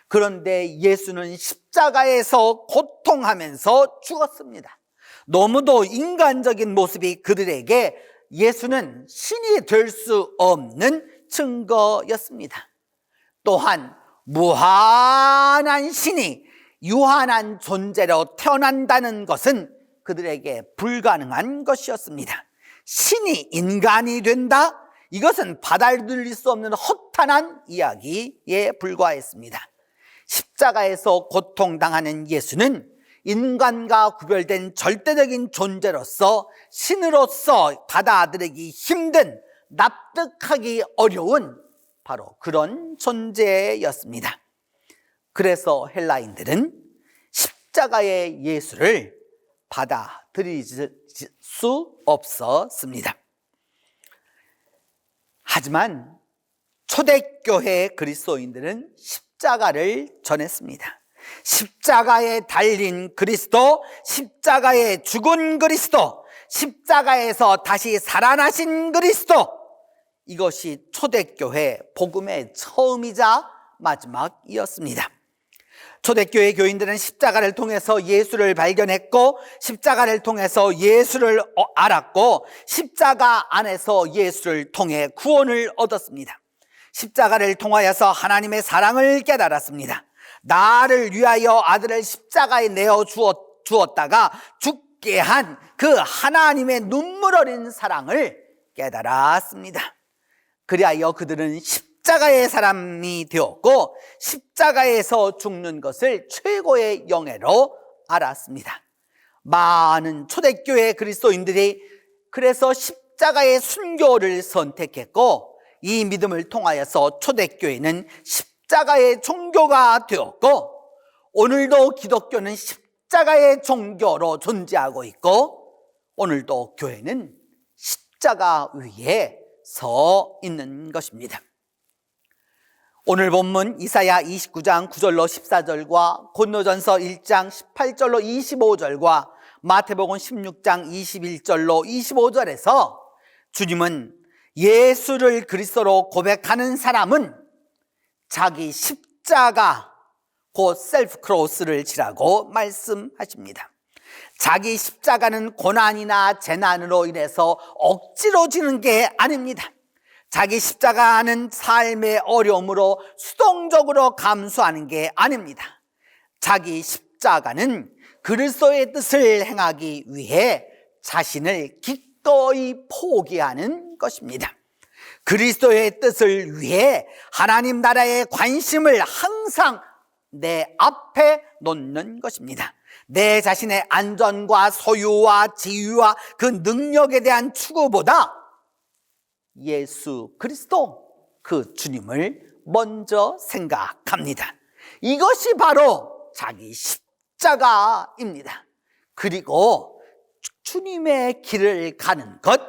그런데 예수는 십자가에서 고통하면서 죽었습니다. 너무도 인간적인 모습이 그들에게 예수는 신이 될 수 없는 증거였습니다. 또한 무한한 신이 유한한 존재로 태어난다는 것은 그들에게 불가능한 것이었습니다. 신이 인간이 된다? 이것은 받아들일 수 없는 허탄한 이야기에 불과했습니다. 십자가에서 고통당하는 예수는 인간과 구별된 절대적인 존재로서 신으로서 받아들이기 힘든, 납득하기 어려운 바로 그런 존재였습니다. 그래서 헬라인들은 십자가의 예수를 받아들일 수 없었습니다. 하지만 초대교회 그리스도인들은 십자가를 전했습니다. 십자가에 달린 그리스도, 십자가에 죽은 그리스도, 십자가에서 다시 살아나신 그리스도, 이것이 초대교회 복음의 처음이자 마지막이었습니다. 초대교회 교인들은 십자가를 통해서 예수를 발견했고, 십자가를 통해서 예수를 알았고, 십자가 안에서 예수를 통해 구원을 얻었습니다. 십자가를 통하여서 하나님의 사랑을 깨달았습니다. 나를 위하여 아들을 십자가에 내어 주었다가 죽게 한 그 하나님의 눈물 어린 사랑을 깨달았습니다. 그리하여 그들은 십자가의 사람이 되었고, 십자가에서 죽는 것을 최고의 영예로 알았습니다. 많은 초대교회 그리스도인들이 그래서 십자가의 순교를 선택했고, 이 믿음을 통하여서 초대교회는 십자가의 종교가 되었고, 오늘도 기독교는 십자가의 종교로 존재하고 있고, 오늘도 교회는 십자가 위에 서 있는 것입니다. 오늘 본문 이사야 29장 9절로 14절과 고린도전서 1장 18절로 25절과 마태복음 16장 21절로 25절에서 주님은 예수를 그리스도로 고백하는 사람은 자기 십자가, 곧 셀프 크로스를 지라고 말씀하십니다. 자기 십자가는 고난이나 재난으로 인해서 억지로 지는 게 아닙니다. 자기 십자가는 삶의 어려움으로 수동적으로 감수하는 게 아닙니다. 자기 십자가는 그리스도의 뜻을 행하기 위해 자신을 기꺼이 포기하는 것입니다. 그리스도의 뜻을 위해 하나님 나라의 관심을 항상 내 앞에 놓는 것입니다. 내 자신의 안전과 소유와 지위와 그 능력에 대한 추구보다 예수 그리스도, 그 주님을 먼저 생각합니다. 이것이 바로 자기 십자가입니다. 그리고 주님의 길을 가는 것,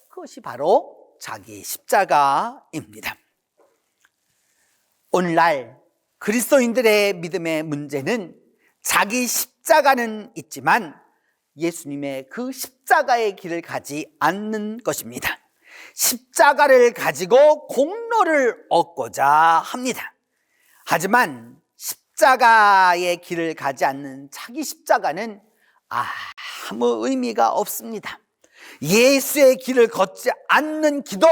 그것이 바로 자기 십자가입니다. 오늘날 그리스도인들의 믿음의 문제는 자기 십자가는 있지만 예수님의 그 십자가의 길을 가지 않는 것입니다. 십자가를 가지고 공로를 얻고자 합니다. 하지만 십자가의 길을 가지 않는 자기 십자가는 아무 의미가 없습니다. 예수의 길을 걷지 않는 기도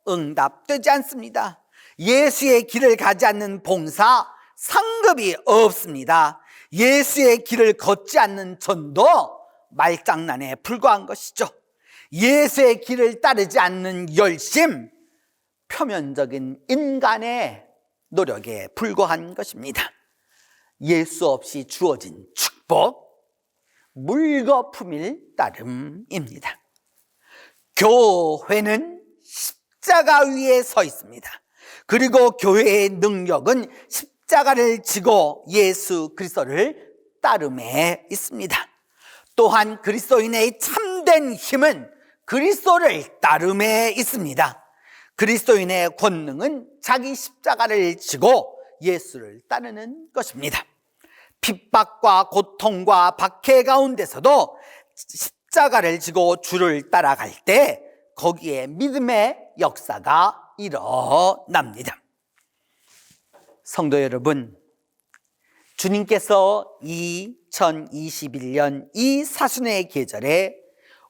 응답되지 않습니다. 예수의 길을 가지 않는 봉사 상급이 없습니다. 예수의 길을 걷지 않는 전도 말장난에 불과한 것이죠. 예수의 길을 따르지 않는 열심, 표면적인 인간의 노력에 불과한 것입니다. 예수 없이 주어진 축복, 물거품일 따름입니다. 교회는 십자가 위에 서 있습니다. 그리고 교회의 능력은 십자가를 지고 예수 그리스도를 따름에 있습니다. 또한 그리스도인의 참된 힘은 그리스도를 따름에 있습니다. 그리스도인의 권능은 자기 십자가를 지고 예수를 따르는 것입니다. 핍박과 고통과 박해 가운데서도 십자가를 지고 주를 따라갈 때 거기에 믿음의 역사가 일어납니다. 성도 여러분, 주님께서 2021년 이 사순의 계절에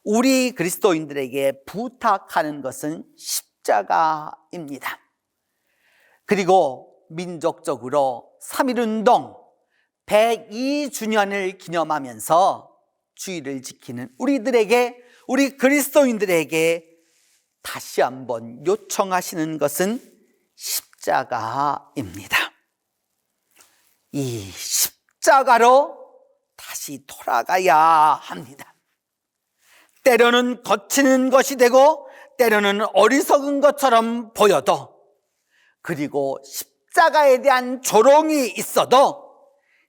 우리 그리스도인들에게 부탁하는 것은 십자가입니다. 그리고 민족적으로 3.1운동 102주년을 기념하면서 주의를 지키는 우리들에게, 우리 그리스도인들에게 다시 한번 요청하시는 것은 십자가입니다. 이 십자가로 다시 다시 돌아가야 합니다. 때로는 거치는 것이 되고 때로는 어리석은 것처럼 보여도, 그리고 십자가에 대한 조롱이 있어도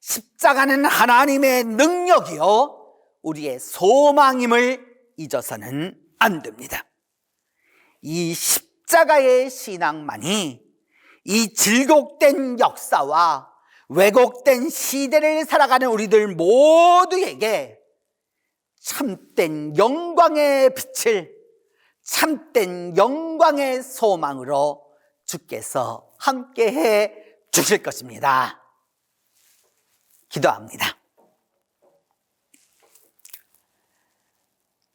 십자가는 하나님의 능력이요 우리의 소망임을 잊어서는 안 됩니다. 이 십자가의 신앙만이 이 질곡된 역사와 왜곡된 시대를 살아가는 우리들 모두에게 참된 영광의 빛을, 참된 영광의 소망으로 주께서 함께해 주실 것입니다. 기도합니다.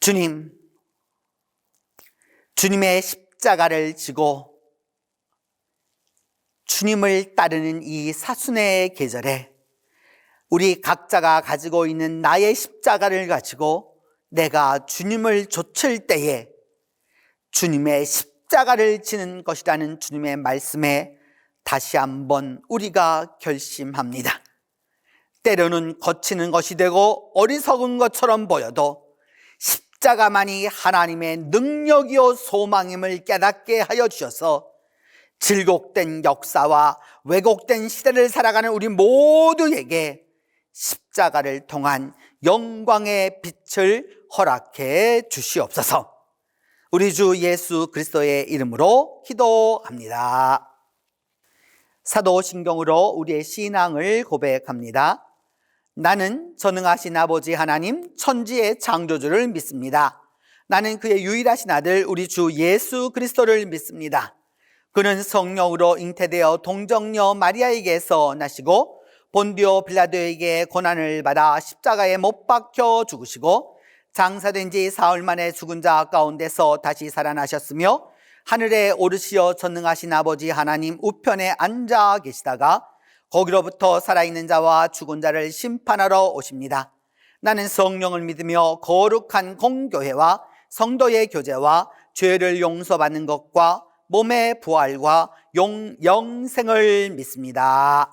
주님, 주님의 십자가를 지고 주님을 따르는 이 사순의 계절에 우리 각자가 가지고 있는 나의 십자가를 가지고 내가 주님을 좇을 때에 주님의 십자가를 지는 것이라는 주님의 말씀에 다시 한번 우리가 결심합니다. 때로는 거치는 것이 되고 어리석은 것처럼 보여도 십자가만이 하나님의 능력이요 소망임을 깨닫게 하여 주셔서 질곡된 역사와 왜곡된 시대를 살아가는 우리 모두에게 십자가를 통한 영광의 빛을 허락해 주시옵소서. 우리 주 예수 그리스도의 이름으로 기도합니다. 사도신경으로 우리의 신앙을 고백합니다. 나는 전능하신 아버지 하나님 천지의 창조주를 믿습니다. 나는 그의 유일하신 아들 우리 주 예수 그리스도를 믿습니다. 그는 성령으로 잉태되어 동정녀 마리아에게서 나시고 본디오 빌라도에게 고난을 받아 십자가에 못 박혀 죽으시고 장사된 지 사흘 만에 죽은 자 가운데서 다시 살아나셨으며 하늘에 오르시어 전능하신 아버지 하나님 우편에 앉아 계시다가 거기로부터 살아있는 자와 죽은 자를 심판하러 오십니다. 나는 성령을 믿으며 거룩한 공교회와 성도의 교제와 죄를 용서받는 것과 몸의 부활과 영생을 믿습니다.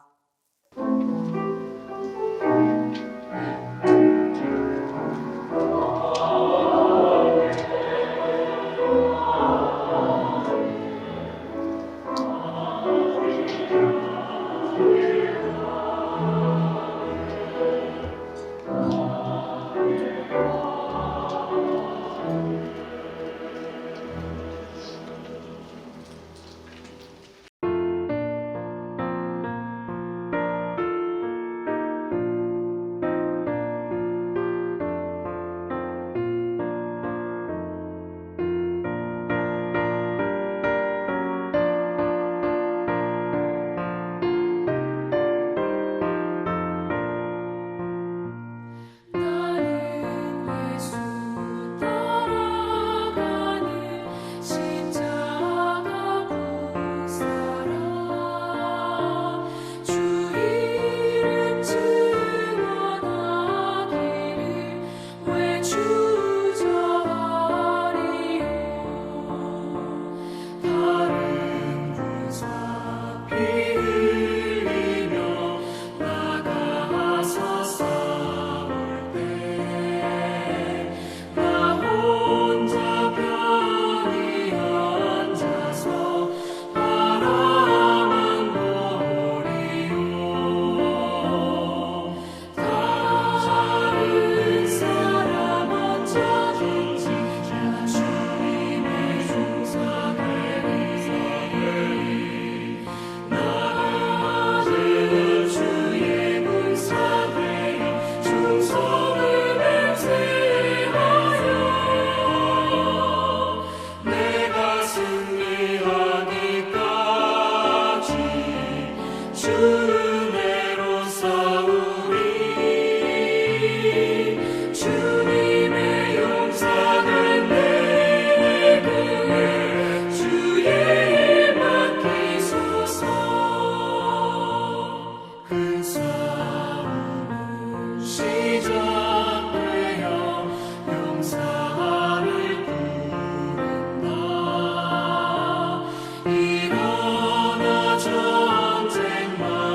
일어나 전쟁만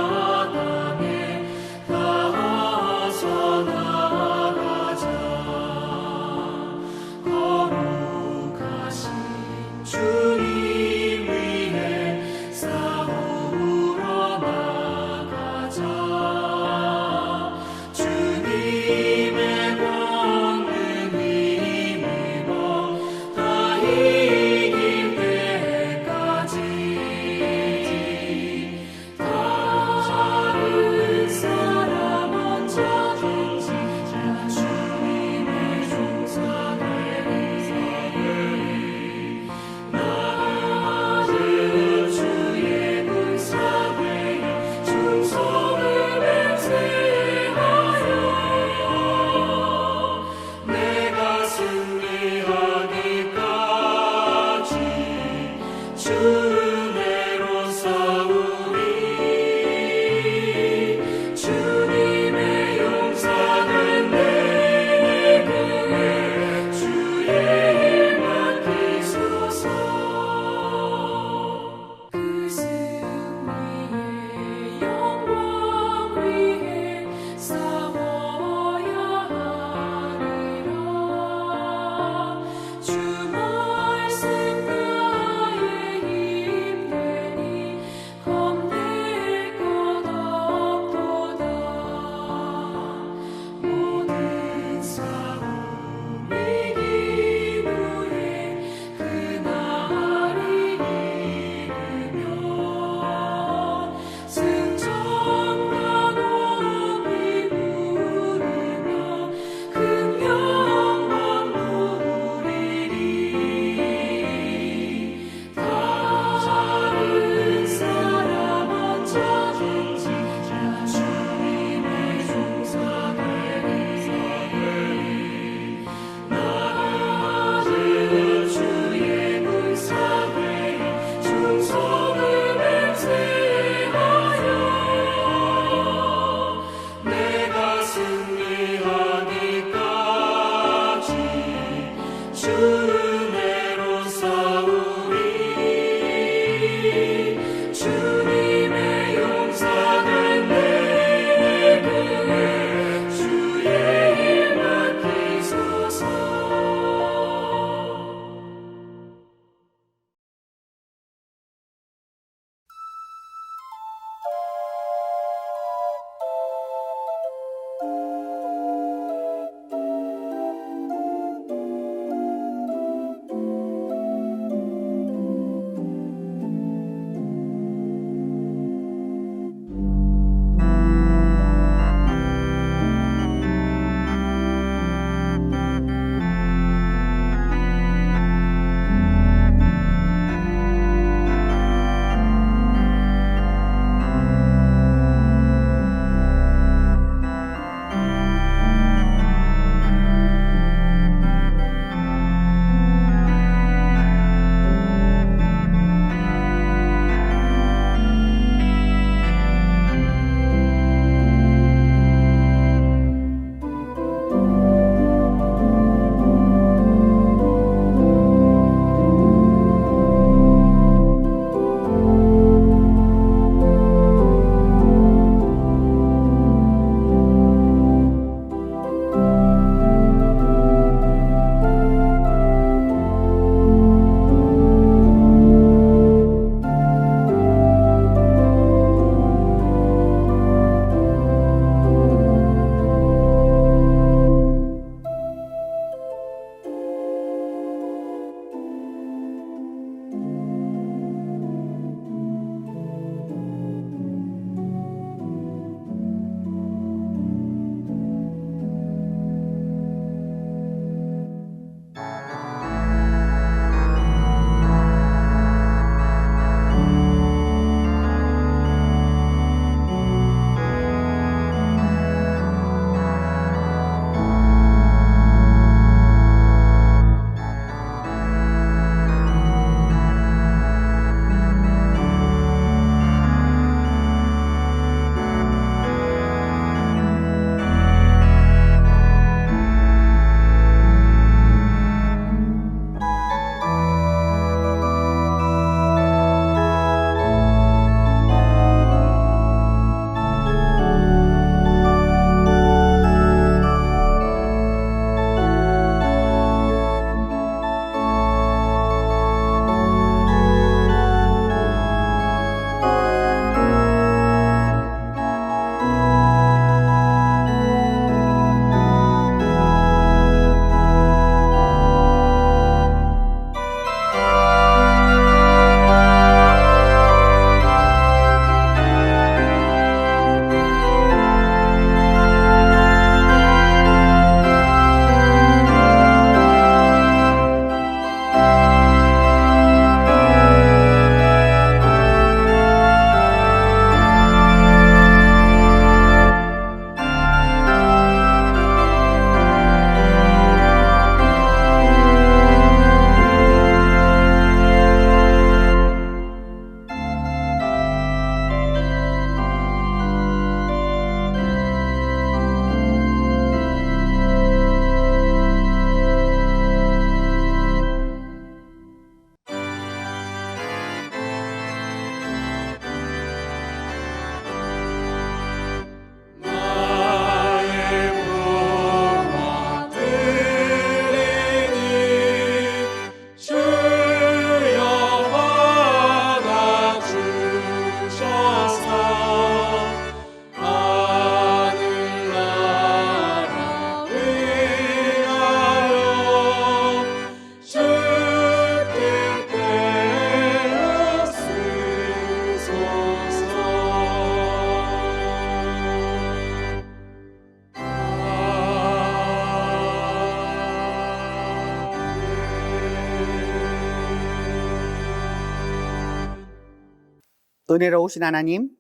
은혜로우신 하나님,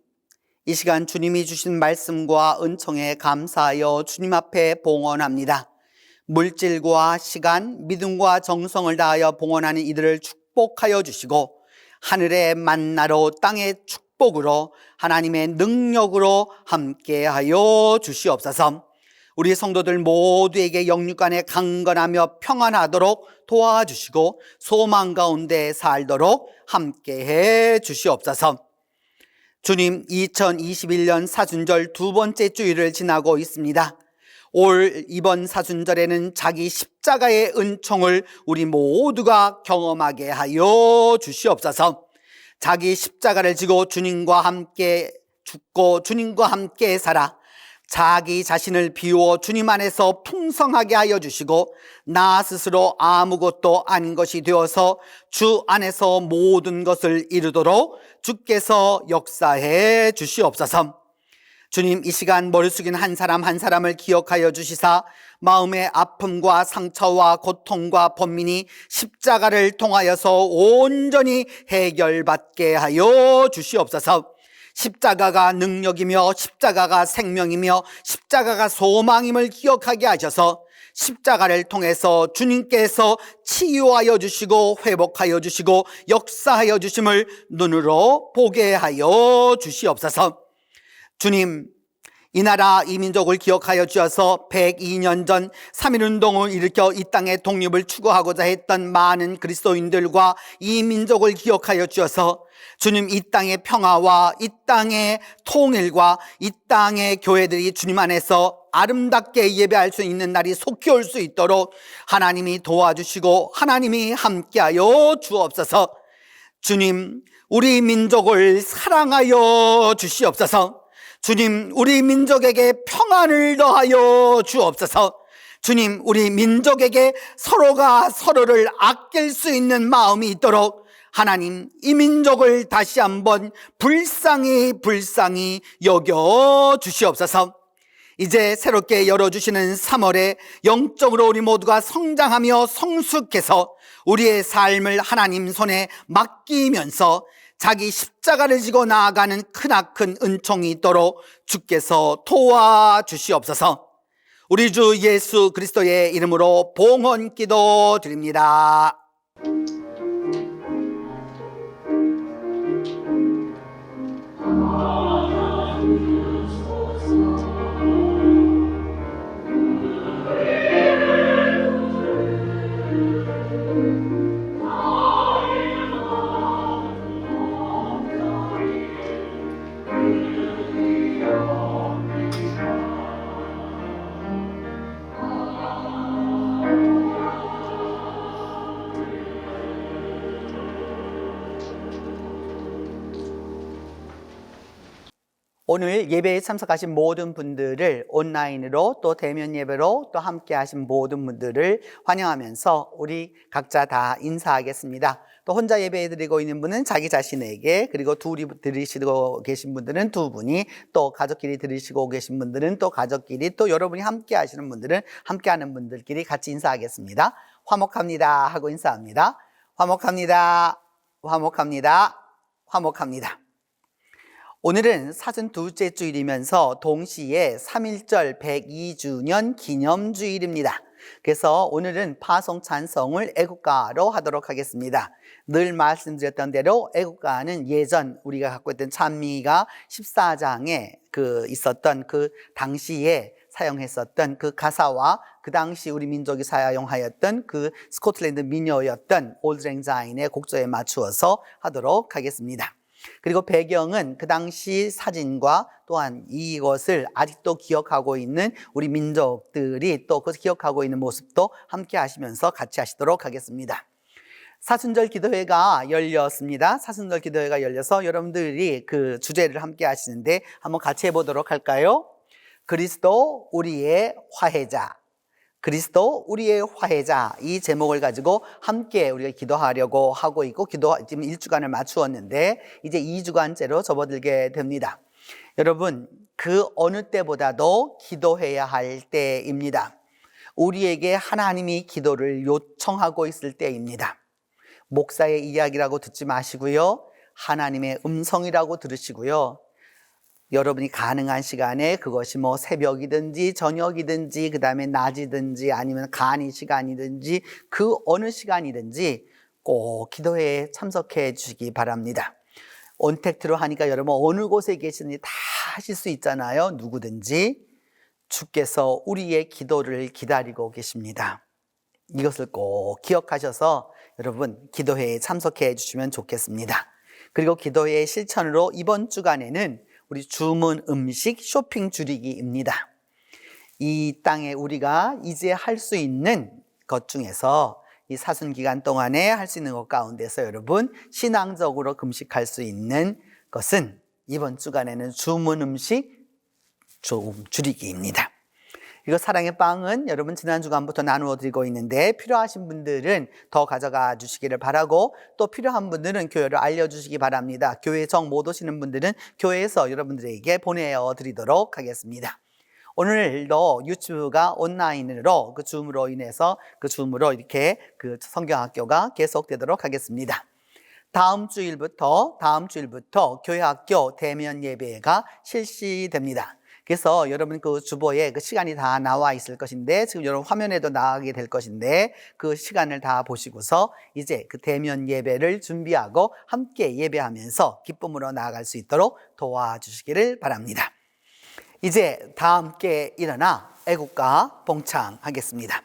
이 시간 주님이 주신 말씀과 은총에 감사하여 주님 앞에 봉헌합니다. 물질과 시간, 믿음과 정성을 다하여 봉헌하는 이들을 축복하여 주시고 하늘의 만나로 땅의 축복으로 하나님의 능력으로 함께하여 주시옵소서. 우리 성도들 모두에게 영육간에 강건하며 평안하도록 도와주시고 소망 가운데 살도록 함께해 주시옵소서. 주님, 2021년 사순절 두 번째 주일을 지나고 있습니다. 올 이번 사순절에는 자기 십자가의 은총을 우리 모두가 경험하게 하여 주시옵소서. 자기 십자가를 지고 주님과 함께 죽고 주님과 함께 살아 자기 자신을 비워 주님 안에서 풍성하게 하여 주시고 나 스스로 아무것도 아닌 것이 되어서 주 안에서 모든 것을 이루도록 주께서 역사해 주시옵소서. 주님, 이 시간 머리 숙인 한 사람 한 사람을 기억하여 주시사 마음의 아픔과 상처와 고통과 번민이 십자가를 통하여서 온전히 해결받게 하여 주시옵소서. 십자가가 능력이며 십자가가 생명이며 십자가가 소망임을 기억하게 하셔서 십자가를 통해서 주님께서 치유하여 주시고 회복하여 주시고 역사하여 주심을 눈으로 보게 하여 주시옵소서. 주님, 이 나라 이 민족을 기억하여 주셔서 102년 전 3.1운동을 일으켜 이 땅의 독립을 추구하고자 했던 많은 그리스도인들과 이 민족을 기억하여 주셔서 주님, 이 땅의 평화와 이 땅의 통일과 이 땅의 교회들이 주님 안에서 아름답게 예배할 수 있는 날이 속히 올 수 있도록 하나님이 도와주시고 하나님이 함께하여 주옵소서. 주님, 우리 민족을 사랑하여 주시옵소서. 주님, 우리 민족에게 평안을 더하여 주옵소서. 주님, 우리 민족에게 서로가 서로를 아낄 수 있는 마음이 있도록 하나님, 이 민족을 다시 한번 불쌍히 여겨 주시옵소서. 이제 새롭게 열어주시는 3월에 영적으로 우리 모두가 성장하며 성숙해서 우리의 삶을 하나님 손에 맡기면서 자기 십자가를 지고 나아가는 크나큰 은총이 있도록 주께서 도와주시옵소서. 우리 주 예수 그리스도의 이름으로 봉헌 기도 드립니다. 오늘 예배에 참석하신 모든 분들을 온라인으로 또 대면 예배로 또 함께 하신 모든 분들을 환영하면서 우리 각자 다 인사하겠습니다. 또 혼자 예배 드리고 있는 분은 자기 자신에게, 그리고 둘이 들으시고 계신 분들은 두 분이, 또 가족끼리 들으시고 계신 분들은 또 가족끼리, 또 여러분이 함께 하시는 분들은 함께 하는 분들끼리 같이 인사하겠습니다. 화목합니다 하고 인사합니다. 화목합니다. 화목합니다. 화목합니다. 오늘은 사순 둘째 주일이면서 동시에 3.1절 102주년 기념주일입니다. 그래서 오늘은 파송 찬송을 애국가로 하도록 하겠습니다. 늘 말씀드렸던 대로 애국가는 예전 우리가 갖고 있던 찬미가 14장에 있었던 그 당시에 사용했었던 그 가사와 그 당시 우리 민족이 사용하였던 그 스코틀랜드 민요였던 올드 랭자인의 곡조에 맞추어서 하도록 하겠습니다. 그리고 배경은 그 당시 사진과 또한 이것을 아직도 기억하고 있는 우리 민족들이 또 그것을 기억하고 있는 모습도 함께 하시면서 같이 하시도록 하겠습니다. 사순절 기도회가 열렸습니다. 사순절 기도회가 열려서 여러분들이 그 주제를 함께 하시는데 한번 같이 해보도록 할까요? 그리스도 우리의 화해자. 그리스도 우리의 화해자, 이 제목을 가지고 함께 우리가 기도하려고 하고 있고 지금 1주간을 맞추었는데 이제 2주간째로 접어들게 됩니다. 여러분, 그 어느 때보다도 기도해야 할 때입니다. 우리에게 하나님이 기도를 요청하고 있을 때입니다. 목사의 이야기라고 듣지 마시고요, 하나님의 음성이라고 들으시고요. 여러분이 가능한 시간에 그것이 뭐 새벽이든지 저녁이든지 그 다음에 낮이든지 아니면 간이 시간이든지 그 어느 시간이든지 꼭 기도회에 참석해 주시기 바랍니다. 온택트로 하니까 여러분 어느 곳에 계시든지 다 하실 수 있잖아요. 누구든지 주께서 우리의 기도를 기다리고 계십니다. 이것을 꼭 기억하셔서 여러분 기도회에 참석해 주시면 좋겠습니다. 그리고 기도회의 실천으로 이번 주간에는 우리 주문 음식 쇼핑 줄이기입니다. 이 땅에 우리가 이제 할 수 있는 것 중에서 이 사순 기간 동안에 할 수 있는 것 가운데서 여러분 신앙적으로 금식할 수 있는 것은 이번 주간에는 주문 음식 조금 줄이기입니다. 이거 사랑의 빵은 여러분 지난 주간부터 나누어 드리고 있는데 필요하신 분들은 더 가져가 주시기를 바라고 또 필요한 분들은 교회를 알려주시기 바랍니다. 교회 정 못 오시는 분들은 교회에서 여러분들에게 보내어 드리도록 하겠습니다. 오늘도 유튜브가 온라인으로 그 줌으로 인해서 그 줌으로 이렇게 그 성경학교가 계속되도록 하겠습니다. 다음 주일부터 교회학교 대면 예배가 실시됩니다. 그래서 여러분 그 주보에 그 시간이 다 나와 있을 것인데 지금 여러분 화면에도 나가게 될 것인데 그 시간을 다 보시고서 이제 그 대면 예배를 준비하고 함께 예배하면서 기쁨으로 나아갈 수 있도록 도와주시기를 바랍니다. 이제 다 함께 일어나 애국가 봉창하겠습니다.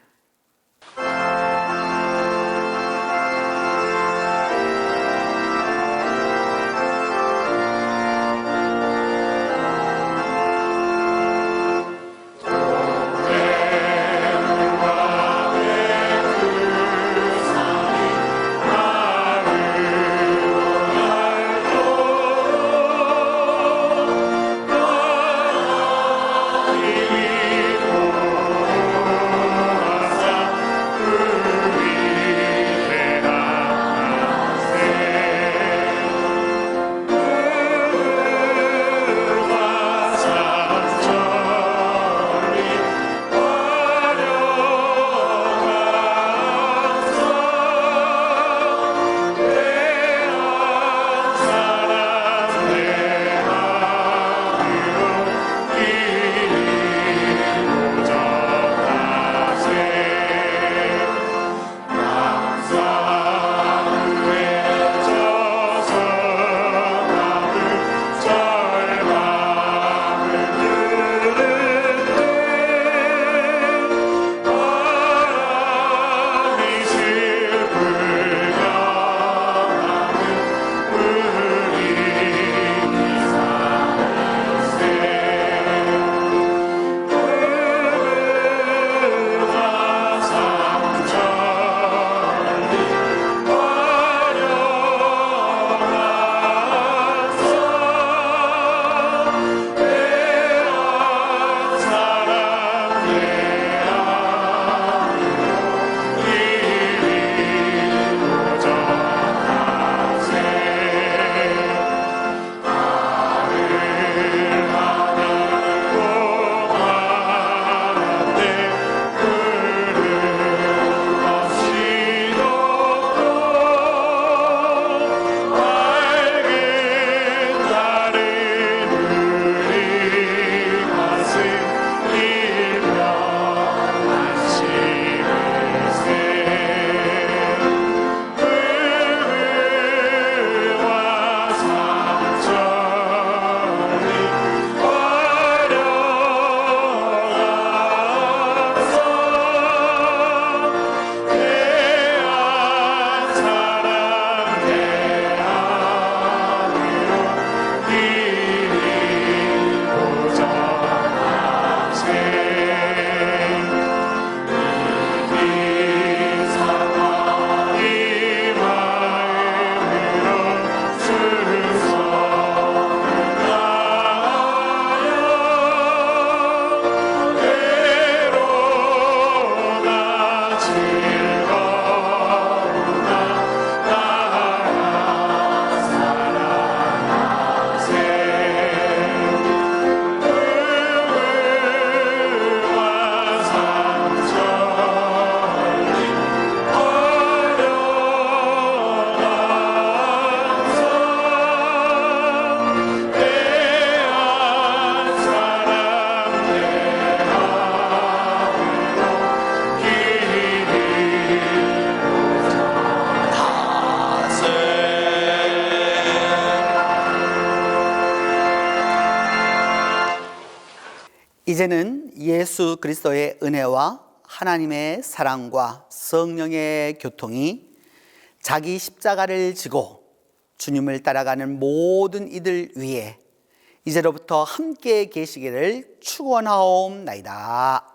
이제는 예수 그리스도의 은혜와 하나님의 사랑과 성령의 교통이 자기 십자가를 지고 주님을 따라가는 모든 이들 위에 이제로부터 함께 계시기를 축원하옵나이다.